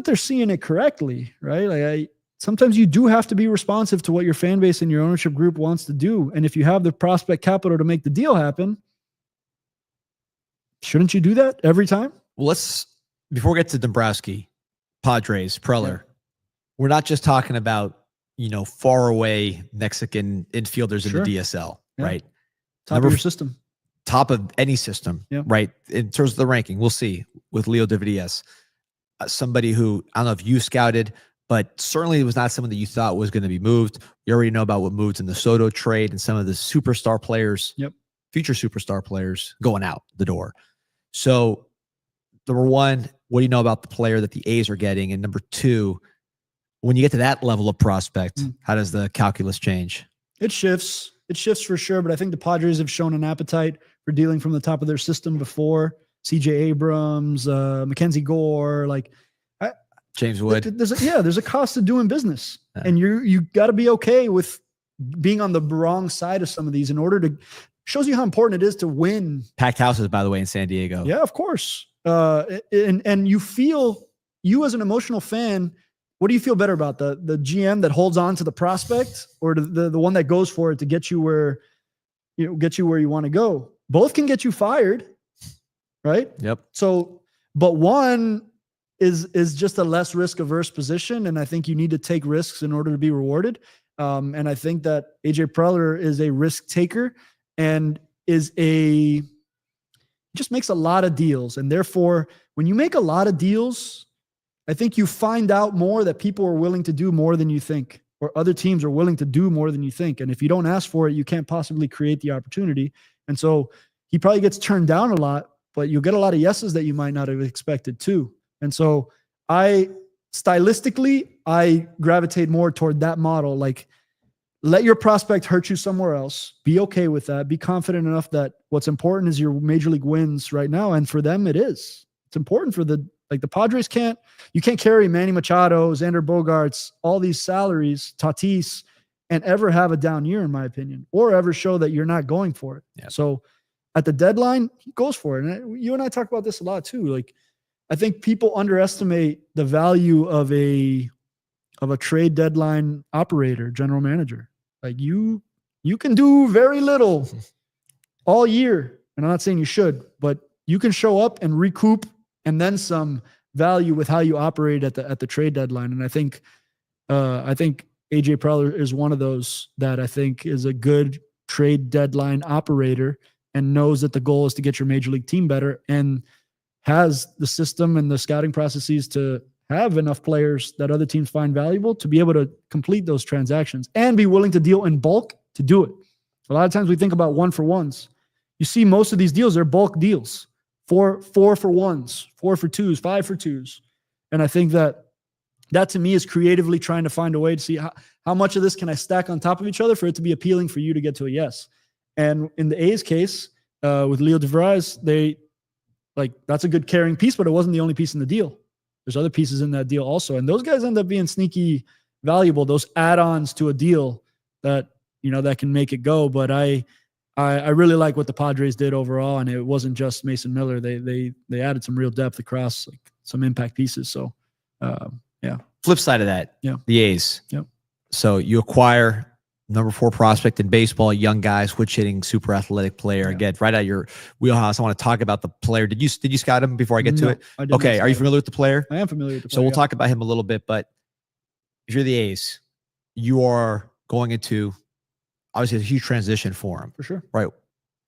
they're seeing it correctly, right? Like sometimes you do have to be responsive to what your fan base and your ownership group wants to do. And if you have the prospect capital to make the deal happen, shouldn't you do that every time?
Well, before we get to Dombrowski, Padres, Preller, we're not just talking about, far away Mexican infielders in the DSL, right?
Top of your system.
Top of any system, right? In terms of the ranking, we'll see with Leo Dividias. Somebody who, I don't know if you scouted, but certainly it was not someone that you thought was going to be moved. We already know about what moved in the Soto trade and some of the superstar players, future superstar players going out the door. So number one, what do you know about the player that the A's are getting? And number two, when you get to that level of prospect, how does the calculus change?
It shifts. It shifts for sure, but I think the Padres have shown an appetite for dealing from the top of their system before. CJ Abrams, Mackenzie Gore,
James Wood.
There's a cost to doing business, and you got to be okay with being on the wrong side of some of these in order to shows you how important it is to win.
Packed houses, by the way, in San Diego.
Yeah, of course. And you as an emotional fan, what do you feel better about, the GM that holds on to the prospect or the one that goes for it to get you where you want to go? Both can get you fired, right?
Yep.
So, but one is just a less risk averse position, and I think you need to take risks in order to be rewarded. And I think that AJ Preller is a risk taker and just makes a lot of deals. And therefore, when you make a lot of deals, I think you find out more that people are willing to do more than you think, or other teams are willing to do more than you think. And if you don't ask for it, you can't possibly create the opportunity. And so he probably gets turned down a lot, but you'll get a lot of yeses that you might not have expected too. And so stylistically, I gravitate more toward that model. Like, let your prospect hurt you somewhere else. Be okay with that. Be confident enough that what's important is your major league wins right now. And for them, it is. It's important for the Padres you can't carry Manny Machado, Xander Bogaerts, all these salaries, Tatis, and ever have a down year, in my opinion, or ever show that you're not going for it. Yeah. So at the deadline, he goes for it. And you and I talk about this a lot too. Like, I think people underestimate the value of a trade deadline operator, general manager. Like you can do very little all year. And I'm not saying you should, but you can show up and recoup and then some value with how you operate at the trade deadline. And I think AJ Preller is one of those that I think is a good trade deadline operator and knows that the goal is to get your major league team better and has the system and the scouting processes to have enough players that other teams find valuable to be able to complete those transactions and be willing to deal in bulk to do it. A lot of times we think about 1-for-1s. You see most of these deals, they're bulk deals. 4-for-1s, 4-for-2s, 5-for-2s. And I think that to me is creatively trying to find a way to see how much of this can I stack on top of each other for it to be appealing for you to get to a yes. And in the A's case, with Leo DeVries, like that's a good carrying piece, but it wasn't the only piece in the deal. There's other pieces in that deal also. And those guys end up being sneaky valuable, those add-ons to a deal that, that can make it go. But I really like what the Padres did overall. And it wasn't just Mason Miller. They added some real depth across like some impact pieces. So yeah.
Flip side of that, the A's.
Yep.
So you acquire number 4 prospect in baseball, young guy, switch hitting, super athletic player. Again, right out of your wheelhouse. I want to talk about the player. Did you scout him before I get to it?
I didn't.
Okay. Are you familiar with the player?
I am familiar with the player.
So we'll talk about him a little bit, but if you're the A's, you are going into obviously a huge transition for him.
For sure.
Right.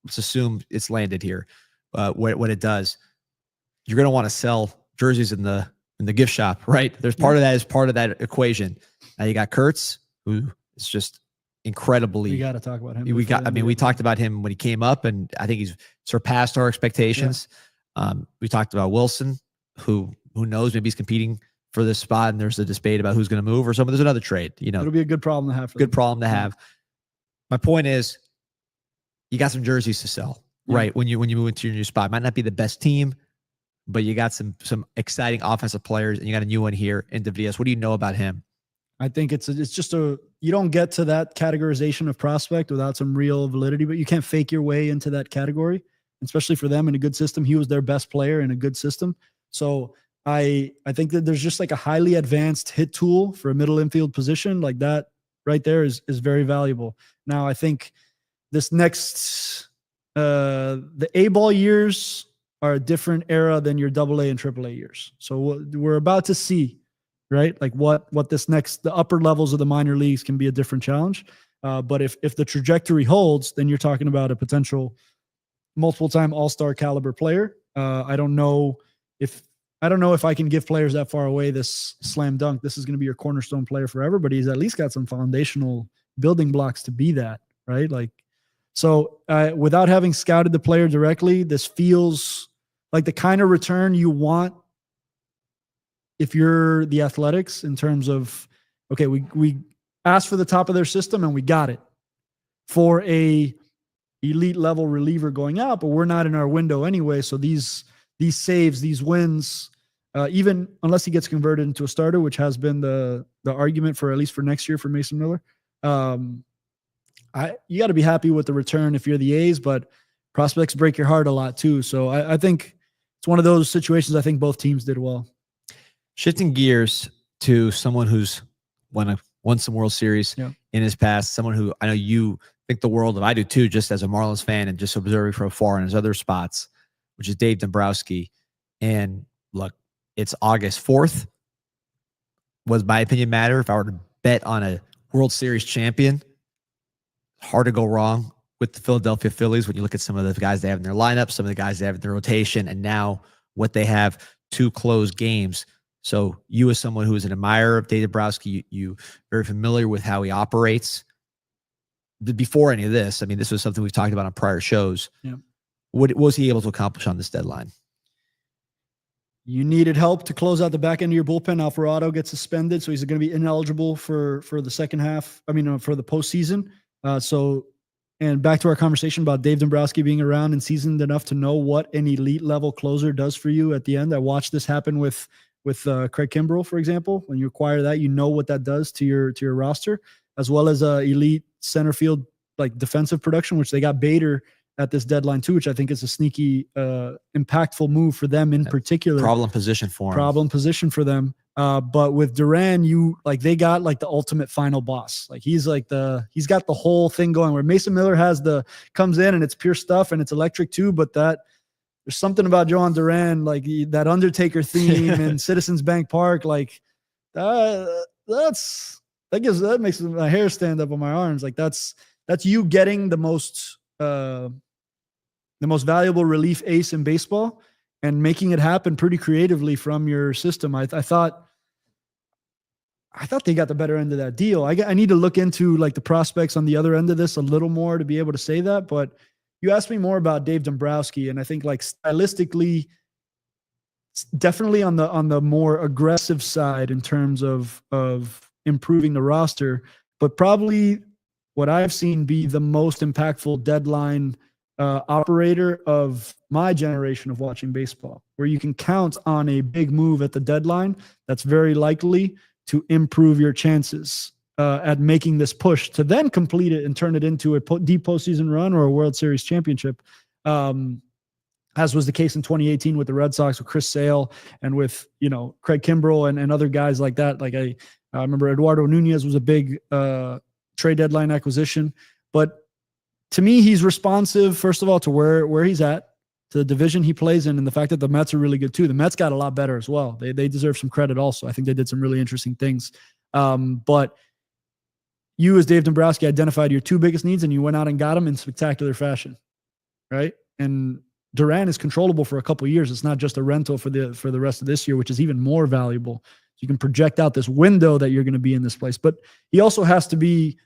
Let's assume it's landed here. When it does, you're going to want to sell jerseys in the gift shop, right? There's part of that is part of that equation. Now you got Kurtz, who is just incredibly.
We got to talk about him.
We talked about him when he came up, and I think he's surpassed our expectations. We talked about Wilson, who knows, maybe he's competing for this spot, and there's a debate about who's going to move or something. There's another trade.
It'll be a good problem to have.
Problem to have. My point is, you got some jerseys to sell, right? When you move into your new spot, might not be the best team, but you got some exciting offensive players, and you got a new one here in Davidias. What do you know about him?
I think it's just you don't get to that categorization of prospect without some real validity, but you can't fake your way into that category, especially for them in a good system. He was their best player in a good system. So I think that there's just like a highly advanced hit tool for a middle infield position like that right there is very valuable. Now, I think this next, the A-ball years are a different era than your AA and AAA years. So we're about to see, right? Like what this next, the upper levels of the minor leagues can be a different challenge. But if the trajectory holds, then you're talking about a potential multiple-time all-star caliber player. I don't know if I can give players that far away this slam dunk. This is going to be your cornerstone player forever, but he's at least got some foundational building blocks to be that, right? Like, so without having scouted the player directly, this feels like the kind of return you want if you're the Athletics in terms of, okay, we asked for the top of their system and we got it for a elite level reliever going out, but we're not in our window anyway. So these saves, these wins, even unless he gets converted into a starter, which has been the argument for at least for next year for Mason Miller. You got to be happy with the return if you're the A's, but prospects break your heart a lot too. So I think it's one of those situations I think both teams did well.
Shifting gears to someone who's won some World Series in his past, someone who I know you think the world of, I do too, just as a Marlins fan and just observing from afar in his other spots, which is Dave Dombrowski. And look, it's August 4th. Was my opinion matter? If I were to bet on a World Series champion, hard to go wrong with the Philadelphia Phillies when you look at some of the guys they have in their lineup, some of the guys they have in their rotation, and now what they have to close games. So you, as someone who is an admirer of Dave Dombrowski, you very familiar with how he operates. Before any of this, I mean, this was something we've talked about on prior shows.
Yeah.
What was he able to accomplish on this deadline?
You needed help to close out the back end of your bullpen. Alvarado gets suspended, so he's going to be ineligible for the second half. I mean, for the postseason. And back to our conversation about Dave Dombrowski being around and seasoned enough to know what an elite level closer does for you at the end. I watched this happen with Craig Kimbrell, for example. When you acquire that, you know what that does to your roster, as well as elite center field like defensive production, which they got Bader at this deadline too, which I think is a sneaky impactful move for them in particular.
Problem position for
them. But with Duran, they got like the ultimate final boss. Like he's got the whole thing going, where Mason Miller comes in and it's pure stuff and it's electric too. But there's something about Johan Duran, like that Undertaker theme in Citizens Bank Park, like that makes my hair stand up on my arms. Like that's you getting the most valuable relief ace in baseball and making it happen pretty creatively from your system. I thought they got the better end of that deal. I need to look into like the prospects on the other end of this a little more to be able to say that. But you asked me more about Dave Dombrowski, and I think like stylistically, definitely on the more aggressive side in terms of improving the roster, but probably what I've seen be the most impactful deadline operator of my generation of watching baseball, where you can count on a big move at the deadline that's very likely to improve your chances at making this push to then complete it and turn it into a deep postseason run or a World Series championship. As was the case in 2018 with the Red Sox, with Chris Sale and with, Craig Kimbrell and other guys like that. Like I remember Eduardo Nunez was a big trade deadline acquisition. But to me, he's responsive, first of all, to where he's at, to the division he plays in, and the fact that the Mets are really good too. The Mets got a lot better as well. They deserve some credit also. I think they did some really interesting things. But you, as Dave Dombrowski, identified your two biggest needs, and you went out and got them in spectacular fashion, right? And Duran is controllable for a couple of years. It's not just a rental for the rest of this year, which is even more valuable. So you can project out this window that you're going to be in this place. But he also has to be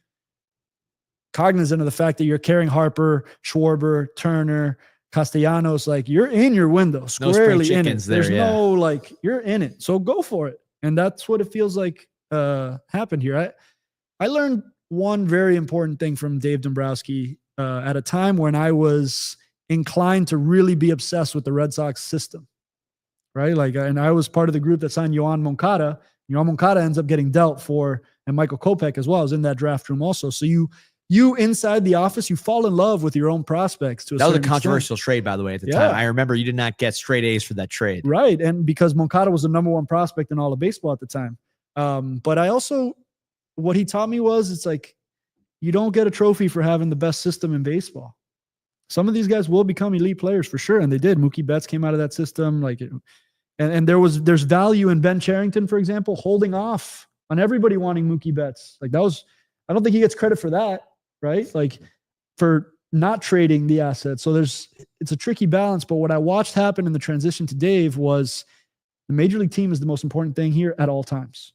cognizant of the fact that you're carrying Harper, Schwarber, Turner, Castellanos. Like, you're in your window, squarely in it. There's no, like, you're in it. So go for it. And that's what it feels like happened here. I learned one very important thing from Dave Dombrowski at a time when I was inclined to really be obsessed with the Red Sox system, right? Like, and I was part of the group that signed Yoan Moncada. Yoan Moncada ends up getting dealt for, and Michael Kopech as well. I was in that draft room also. So you inside the office, you fall in love with your own prospects. That
was a controversial trade, by the way, at the time. I remember you did not get straight A's for that trade.
Right. And because Moncada was the number one prospect in all of baseball at the time. But I also, what he taught me was, it's like, you don't get a trophy for having the best system in baseball. Some of these guys will become elite players for sure. And they did. Mookie Betts came out of that system. And there's value in Ben Cherington, for example, holding off on everybody wanting Mookie Betts. Like, I don't think he gets credit for that, right? Like, for not trading the assets. So it's a tricky balance. But what I watched happen in the transition to Dave was the major league team is the most important thing here at all times.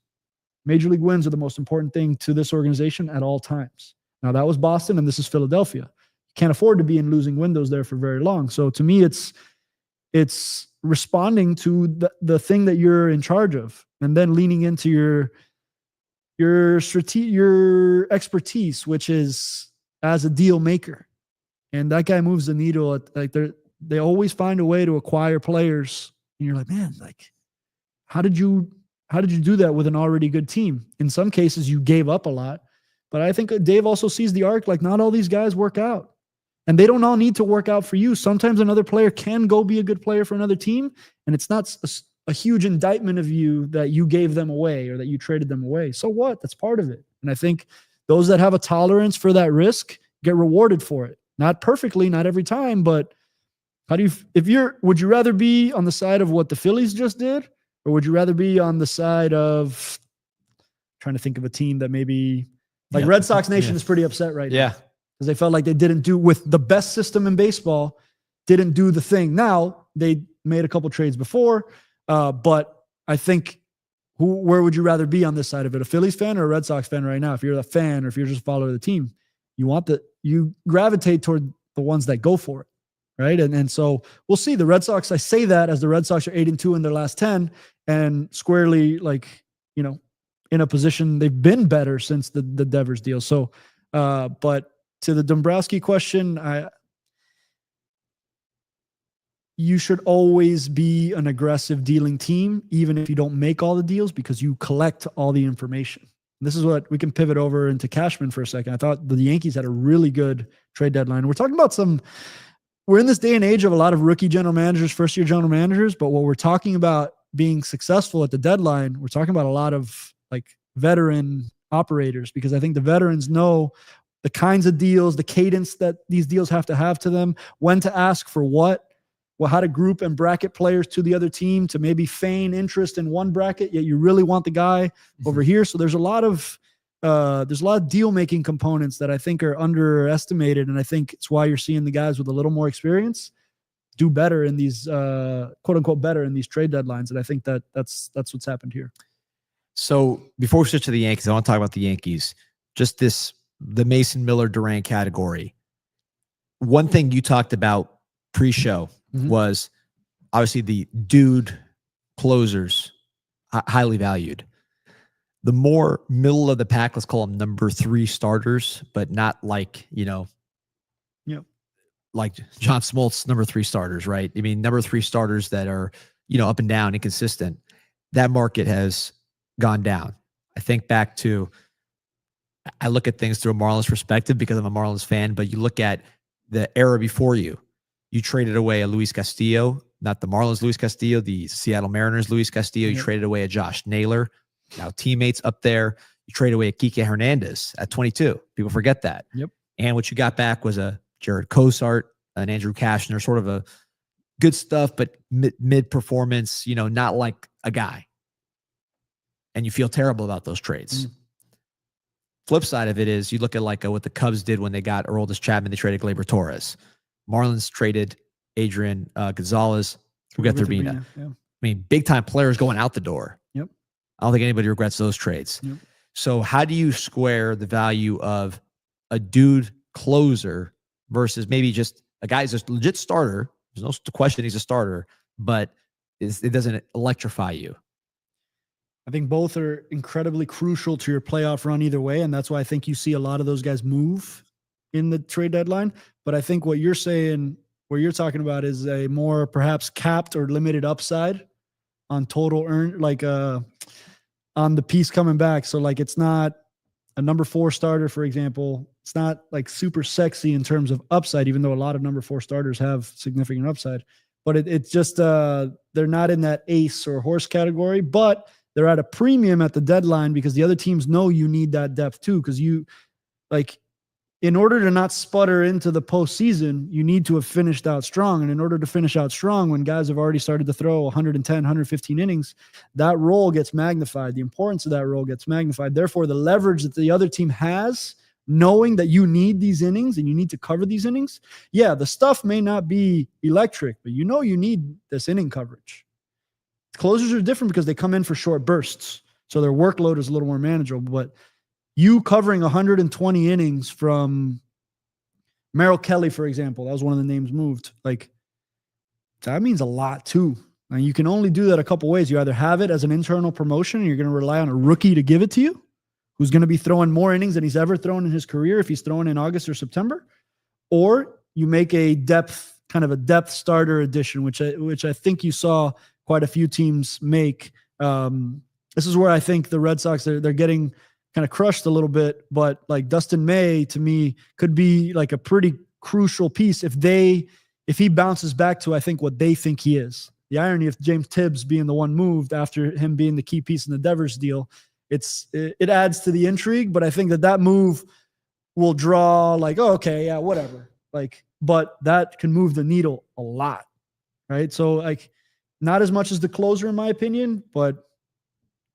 Major league wins are the most important thing to this organization at all times. Now, that was Boston, and this is Philadelphia. You can't afford to be in losing windows there for very long. So to me, it's responding to the thing that you're in charge of, and then leaning into your expertise, which is as a deal maker. And that guy moves the needle. They always find a way to acquire players, and you're like, man, like, how did you do that with an already good team? In some cases, you gave up a lot. But I think Dave also sees the arc, like, not all these guys work out. And they don't all need to work out for you. Sometimes another player can go be a good player for another team, and it's not a huge indictment of you that you gave them away or that you traded them away. So what? That's part of it. And I think those that have a tolerance for that risk get rewarded for it. Not perfectly, not every time, but would you rather be on the side of what the Phillies just did, or would you rather be on the side of, trying to think of a team that maybe, like, Red Sox Nation is pretty upset right now. Because they felt like they didn't do, with the best system in baseball, didn't do the thing. Now, they made a couple trades before, but I think, where would you rather be on this side of it? A Phillies fan or a Red Sox fan right now? If you're a fan, or if you're just a follower of the team, you gravitate toward the ones that go for it, right? And so we'll see. The Red Sox, I say that as the Red Sox are 8-2 in their last 10, and squarely, like, in a position they've been better since the Devers deal. So, but to the Dombrowski question, you should always be an aggressive dealing team, even if you don't make all the deals, because you collect all the information. And this is what we can pivot over into Cashman for a second. I thought the Yankees had a really good trade deadline. We're talking about we're in this day and age of a lot of rookie general managers, first-year general managers, but what we're talking about being successful at the deadline, we're talking about a lot of, like, veteran operators, because I think the veterans know the kinds of deals, the cadence that these deals have to have to them, when to ask for what, how to group and bracket players to the other team to maybe feign interest in one bracket, yet you really want the guy over here. So there's a lot of deal-making components that I think are underestimated, and I think it's why you're seeing the guys with a little more experience do better in these quote-unquote better in these trade deadlines. And I think that's what's happened here.
So before we switch to the Yankees, I want to talk about the Yankees. Just the Mason Miller Durant category. One thing you talked about pre-show was obviously the dude closers, highly valued. The more middle of the pack, let's call them number 3 starters, but not like, like John Smoltz, number 3 starters, right? I mean, number 3 starters that are, up and down, inconsistent. That market has gone down. I think back to, I look at things through a Marlins perspective because I'm a Marlins fan, but you look at the era before you traded away a Luis Castillo, not the Marlins Luis Castillo, the Seattle Mariners Luis Castillo. You traded away a Josh Naylor, now teammates up there. You traded away a Kike Hernandez at 22. People forget that.
Yep.
And what you got back was a Jared Cosart, an Andrew Cashner, sort of a good stuff, but mid performance, not like a guy. And you feel terrible about those trades. Flip side of it is you look at like what the Cubs did when they got Aroldis Chapman. They traded Gleyber Torres. Marlins traded Adrian Gonzalez. We got Turbina.
Yeah.
I mean, big time players going out the door.
Yep.
I don't think anybody regrets those trades.
Yep.
So how do you square the value of a dude closer versus maybe just a guy who's a legit starter? There's no question he's a starter, but it doesn't electrify you.
I think both are incredibly crucial to your playoff run either way. And that's why I think you see a lot of those guys move in the trade deadline. But I think what you're saying, what you're talking about is a more perhaps capped or limited upside on total earn, like on the piece coming back. So like, it's not a number 4 starter, for example. It's not like super sexy in terms of upside, even though a lot of number 4 starters have significant upside, but it's just, they're not in that ace or horse category, but they're at a premium at the deadline because the other teams know you need that depth too. Cause you like, in order to not sputter into the postseason, you need to have finished out strong. And in order to finish out strong, when guys have already started to throw 110, 115 innings, that role gets magnified. The importance of that role gets magnified. Therefore, the leverage that the other team has, knowing that you need these innings and you need to cover these innings. Yeah, the stuff may not be electric, but you need this inning coverage. Closers are different because they come in for short bursts. So their workload is a little more manageable, but you covering 120 innings from Merrill Kelly, for example, that was one of the names moved. Like, that means a lot too. And you can only do that a couple ways. You either have it as an internal promotion and you're going to rely on a rookie to give it to you, who's going to be throwing more innings than he's ever thrown in his career if he's throwing in August or September, or you make a depth starter addition, which I think you saw quite a few teams make. This is where I think the Red Sox, they're getting kind of crushed a little bit, but like Dustin May to me could be like a pretty crucial piece if he bounces back to, I think, what they think he is. The irony of James Tibbs being the one moved after him being the key piece in the Devers deal, it adds to the intrigue, but I think that move will draw like, oh, okay, yeah, whatever. Like, but that can move the needle a lot, right? So like, not as much as the closer in my opinion, but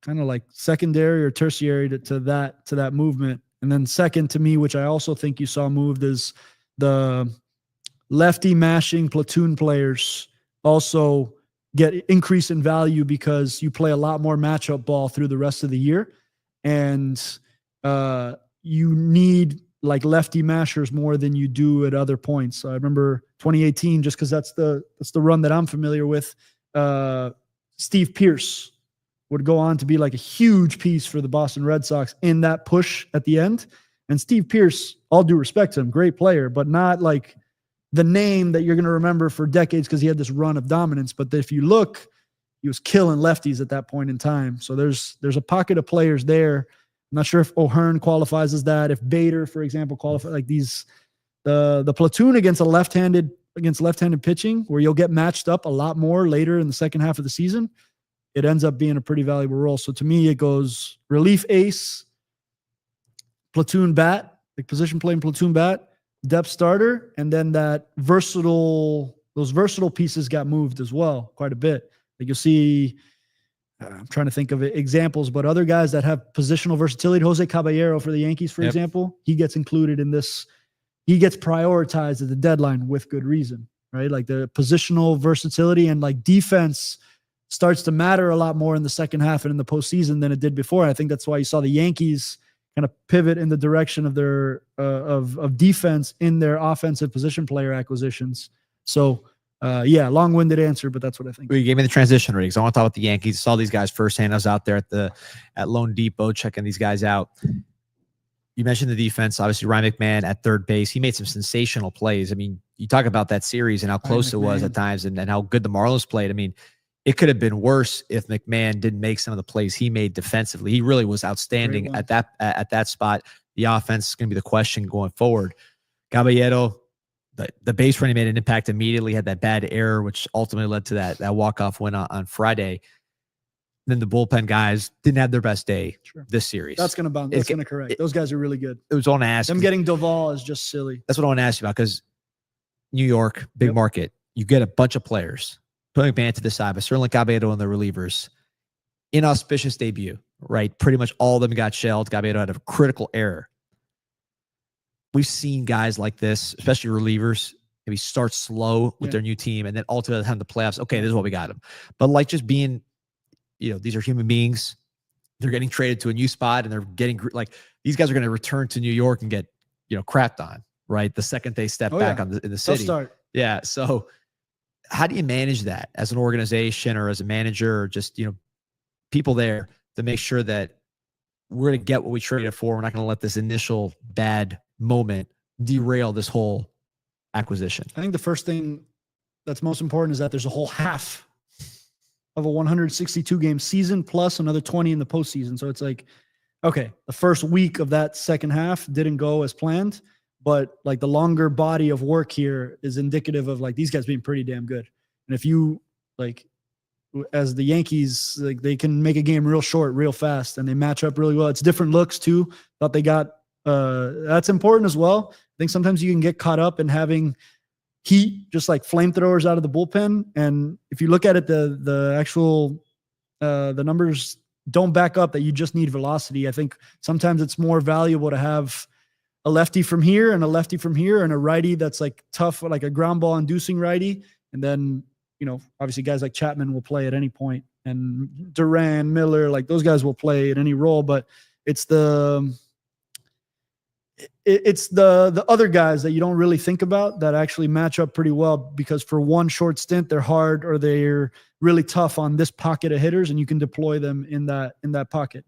kind of like secondary or tertiary to that movement. And then second to me, which I also think you saw moved, is the lefty mashing platoon players also get increase in value because you play a lot more matchup ball through the rest of the year. And you need like lefty mashers more than you do at other points. So I remember 2018, just because that's the run that I'm familiar with. Steve Pearce would go on to be like a huge piece for the Boston Red Sox in that push at the end. And Steve Pearce, all due respect to him, great player, but not like the name that you're going to remember for decades because he had this run of dominance. But if you look, he was killing lefties at that point in time. So there's a pocket of players there. I'm not sure if O'Hearn qualifies as that. If Bader, for example, qualifies like these, the platoon against left-handed pitching, where you'll get matched up a lot more later in the second half of the season, it ends up being a pretty valuable role. So to me, it goes relief ace, platoon bat, like position playing platoon bat, depth starter, and then those versatile pieces got moved as well quite a bit. Like you'll see, I'm trying to think of examples, but other guys that have positional versatility, Jose Caballero for the Yankees, for example, he gets included in this. He gets prioritized at the deadline with good reason, right? Like the positional versatility and like defense starts to matter a lot more in the second half and in the postseason than it did before. And I think that's why you saw the Yankees kind of pivot in the direction of their of defense in their offensive position player acquisitions. So long-winded answer, but that's what I think.
You gave me the transition ready because I want to talk about the Yankees. Saw these guys firsthand. I was out there at Lone Depot checking these guys out. You mentioned the defense. Obviously, Ryan McMahon at third base. He made some sensational plays. I mean, you talk about that series and how close it was at times and how good the Marlins played. I mean, it could have been worse if McMahon didn't make some of the plays he made defensively. He really was outstanding at that spot. The offense is going to be the question going forward. Caballero, the base running made an impact immediately, had that bad error, which ultimately led to that walk-off win on Friday. Then the bullpen guys didn't have their best day this series.
That's going to correct. Those guys are really good.
It was on to ask.
Them getting Doval is just silly.
That's what I want to ask you about, because New York, big market, you get a bunch of players. Putting McMahon to the side, but certainly Caballero and the relievers. Inauspicious debut, right? Pretty much all of them got shelled. Caballero had a critical error. We've seen guys like this, especially relievers, maybe start slow with their new team and then ultimately have the playoffs. Okay, this is what we got them. But like just being, these are human beings. They're getting traded to a new spot and they're getting these guys are going to return to New York and get, crapped on, right? The second they step back in the city.
Tough start.
Yeah. So how do you manage that as an organization or as a manager or just, people there to make sure that we're going to get what we traded for? We're not going to let this initial bad moment derail this whole acquisition.
I think the first thing that's most important is that there's a whole half of a 162 game season plus another 20 in the postseason. So it's like, okay, the first week of that second half didn't go as planned, but like the longer body of work here is indicative of like these guys being pretty damn good. And if you as the Yankees, like they can make a game real short, real fast, and they match up really well. It's different looks too. Thought they got, that's important as well. I think sometimes you can get caught up in having heat, just like flamethrowers out of the bullpen. And if you look at it, the actual, the numbers don't back up that you just need velocity. I think sometimes it's more valuable to have a lefty from here and a lefty from here and a righty that's like tough, like a ground ball inducing righty. And then, obviously guys like Chapman will play at any point, and Duran, Miller, like those guys will play at any role, but it's the other guys that you don't really think about that actually match up pretty well, because for one short stint, they're hard or they're really tough on this pocket of hitters, and you can deploy them in that pocket.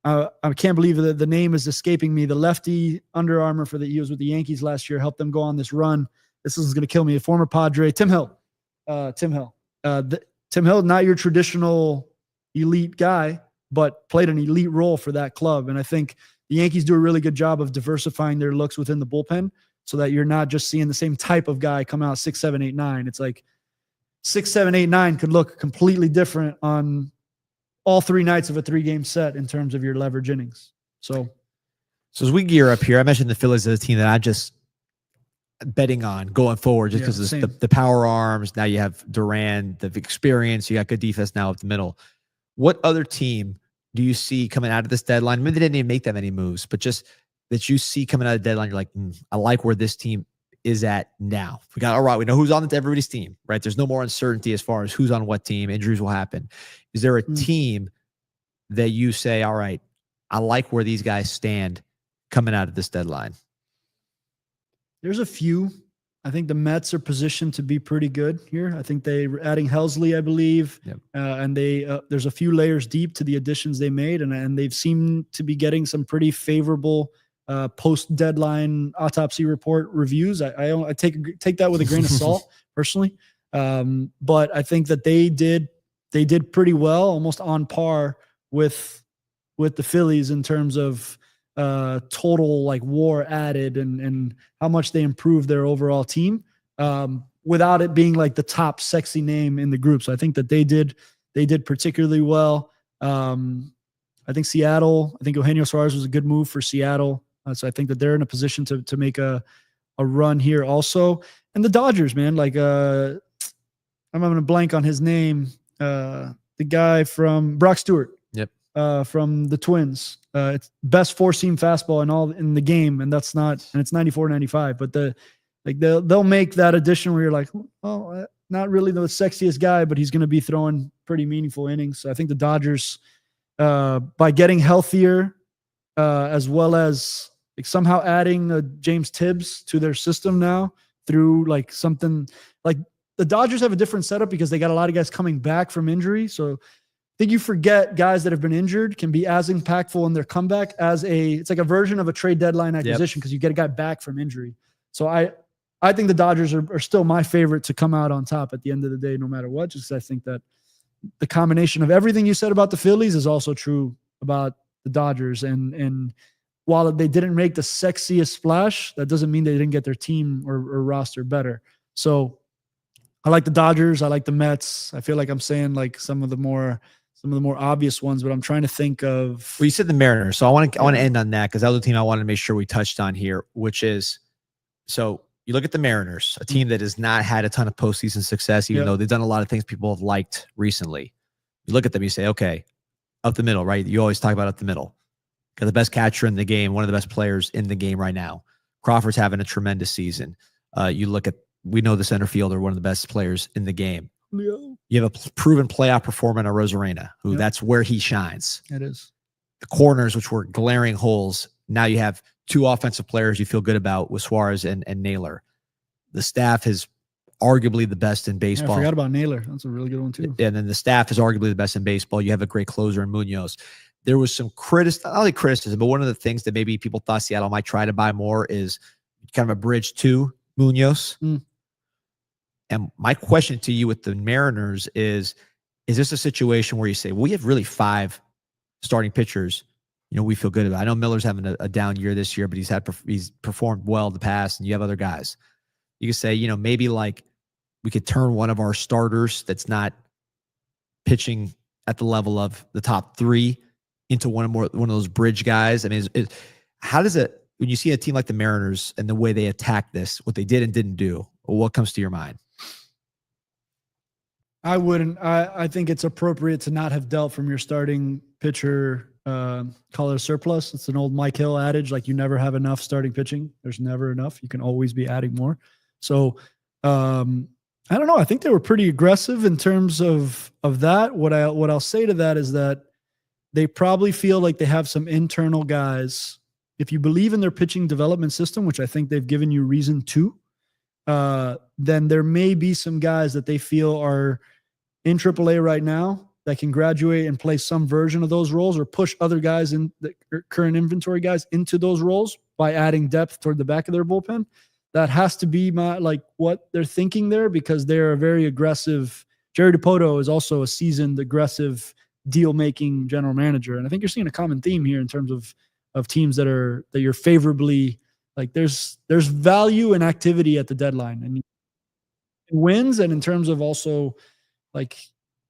I can't believe that the name is escaping me. The lefty Under Armour he was with the Yankees last year, helped them go on this run. This is going to kill me. A former Padre, Tim Hill. Tim Hill, not your traditional elite guy, but played an elite role for that club. And I think the Yankees do a really good job of diversifying their looks within the bullpen so that you're not just seeing the same type of guy come out 6, 7, 8, 9. It's like 6, 7, 8, 9 could look completely different on all 3 nights of a 3-game set in terms of your leverage innings. So
as we gear up here, I mentioned the Phillies as a team that I'm just betting on going forward just because the power arms. Now you have Duran, the experience, you got good defense now up the middle. What other team do you see coming out of this deadline? Maybe they didn't even make that many moves, but just that you see coming out of the deadline, you're like, I like where this team is at now. We know who's on everybody's team, right? There's no more uncertainty as far as who's on what team. Injuries will happen. Is there a team that you say, all right, I like where these guys stand coming out of this deadline?
There's a few. I think the Mets are positioned to be pretty good here. I think they're adding Helsley, I believe. Yep. And there's a few layers deep to the additions they made, and they've seemed to be getting some pretty favorable post-deadline autopsy report reviews. I take that with a grain of salt personally. But I think that they did pretty well, almost on par with the Phillies in terms of total like WAR added and how much they improved their overall team without it being like the top sexy name in the group. So I think that they did particularly well. I think Eugenio Suarez was a good move for Seattle. So I think that they're in a position to make a run here also. And the Dodgers, man, like I'm having a blank on his name. The guy from Brock Stewart. Yep. From the Twins. It's best 4-seam fastball in the game, and it's 94, 95. But they'll make that addition where you're like, well, not really the sexiest guy, but he's going to be throwing pretty meaningful innings. So I think the Dodgers, by getting healthier, as well as like somehow adding James Tibbs to their system now through like something like the Dodgers have a different setup because they got a lot of guys coming back from injury. So think you forget guys that have been injured can be as impactful in their comeback it's like a version of a trade deadline acquisition because you get a guy back from injury. So I think the Dodgers are still my favorite to come out on top at the end of the day, no matter what, just I think that the combination of everything you said about the Phillies is also true about the Dodgers. And while they didn't make the sexiest splash, that doesn't mean they didn't get their team or roster better. So I like the Dodgers. I like the Mets. I feel like I'm saying like some of the more obvious ones, but I'm trying to think of.
Well, you said the Mariners, so I want to end on that because the other team I wanted to make sure we touched on here, which is so you look at the Mariners, a team that has not had a ton of postseason success, even though they've done a lot of things people have liked recently. You look at them, you say, okay, up the middle, right? You always talk about up the middle. Got the best catcher in the game, one of the best players in the game right now. Crawford's having a tremendous season. You look at, we know the center fielder, one of the best players in the game. You have a proven playoff performer in Rosarena, who that's where he shines.
It is.
The corners, which were glaring holes. Now you have two offensive players you feel good about with Suarez and Naylor. The staff is arguably the best in baseball.
I forgot about Naylor. That's a really good one too.
And then the staff is arguably the best in baseball. You have a great closer in Munoz. There was some not only criticism, but one of the things that maybe people thought Seattle might try to buy more is kind of a bridge to Munoz. And my question to you with the Mariners is this a situation where you say, well, we have really 5 starting pitchers, we feel good about? I know Miller's having a down year this year, but he's performed well in the past, and you have other guys. You could say, maybe like we could turn one of our starters that's not pitching at the level of the top 3 into one of those bridge guys. I mean, how does it, when you see a team like the Mariners and the way they attack this, what they did and didn't do, what comes to your mind?
I wouldn't. I think it's appropriate to not have dealt from your starting pitcher, call it a surplus. It's an old Mike Hill adage, like you never have enough starting pitching. There's never enough. You can always be adding more. So I don't know. I think they were pretty aggressive in terms of that. What I'll say to that is that they probably feel like they have some internal guys. If you believe in their pitching development system, which I think they've given you reason to, then there may be some guys that they feel are in AAA right now that can graduate and play some version of those roles or push other guys in the current inventory guys into those roles by adding depth toward the back of their bullpen. That has to be what they're thinking there, because they're a very aggressive. Jerry DiPoto is also a seasoned, aggressive, deal-making general manager. And I think you're seeing a common theme here in terms of teams that you're favorably, like there's value and activity at the deadline and wins. And in terms of also, like,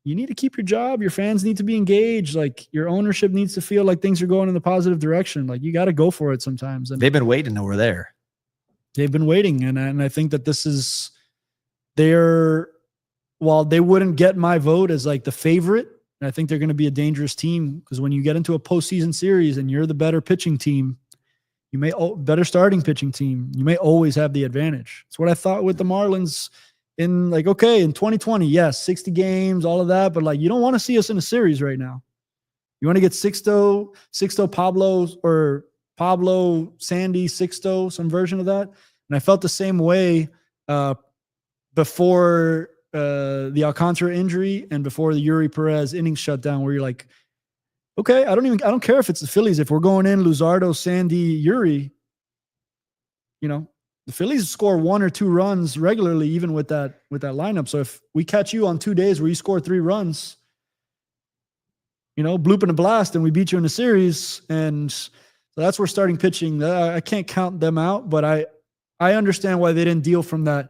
you need to keep your job. Your fans need to be engaged. Like, your ownership needs to feel like things are going in the positive direction. Like, you got to go for it sometimes. And
they've been waiting over there.
They've been waiting. And I think that this is while they wouldn't get my vote as like the favorite, I think they're going to be a dangerous team, because when you get into a postseason series and you're the better pitching team, better starting pitching team, you may always have the advantage. It's what I thought with the Marlins in in 2020, yes, 60 games, all of that. But like, you don't want to see us in a series right now. You want to get Sixto, Pablo, Sandy, Sixto, some version of that. And I felt the same way before the Alcantara injury and before the Yuri Perez innings shutdown, where you're like, okay, I don't care if it's the Phillies. If we're going in Luzardo, Sandy, Yuri, the Phillies score 1 or 2 runs regularly, even with that lineup. So if we catch you on 2 days where you score 3 runs, bloop and a blast, and we beat you in a series. And so that's where starting pitching, I can't count them out, but I understand why they didn't deal from that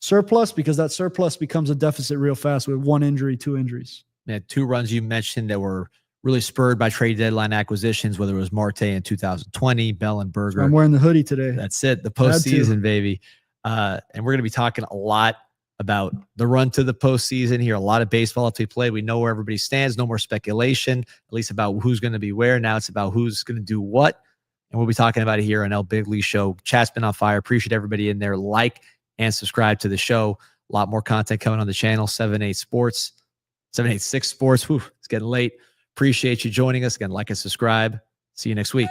surplus, because that surplus becomes a deficit real fast with 1 injury, 2 injuries.
Yeah, 2 runs you mentioned that were really spurred by trade deadline acquisitions, whether it was Marte in 2020, Bell and Berger.
I'm wearing the hoodie today.
That's it. The postseason, baby. And we're going to be talking a lot about the run to the postseason here. A lot of baseball to be played. We know where everybody stands. No more speculation, at least about who's going to be where. Now it's about who's going to do what. And we'll be talking about it here on El Big League Show. Chat's been on fire. Appreciate everybody in there. Like and subscribe to the show. A lot more content coming on the channel. 786 Sports. Whew, it's getting late. Appreciate you joining us. Again, like and subscribe. See you next week.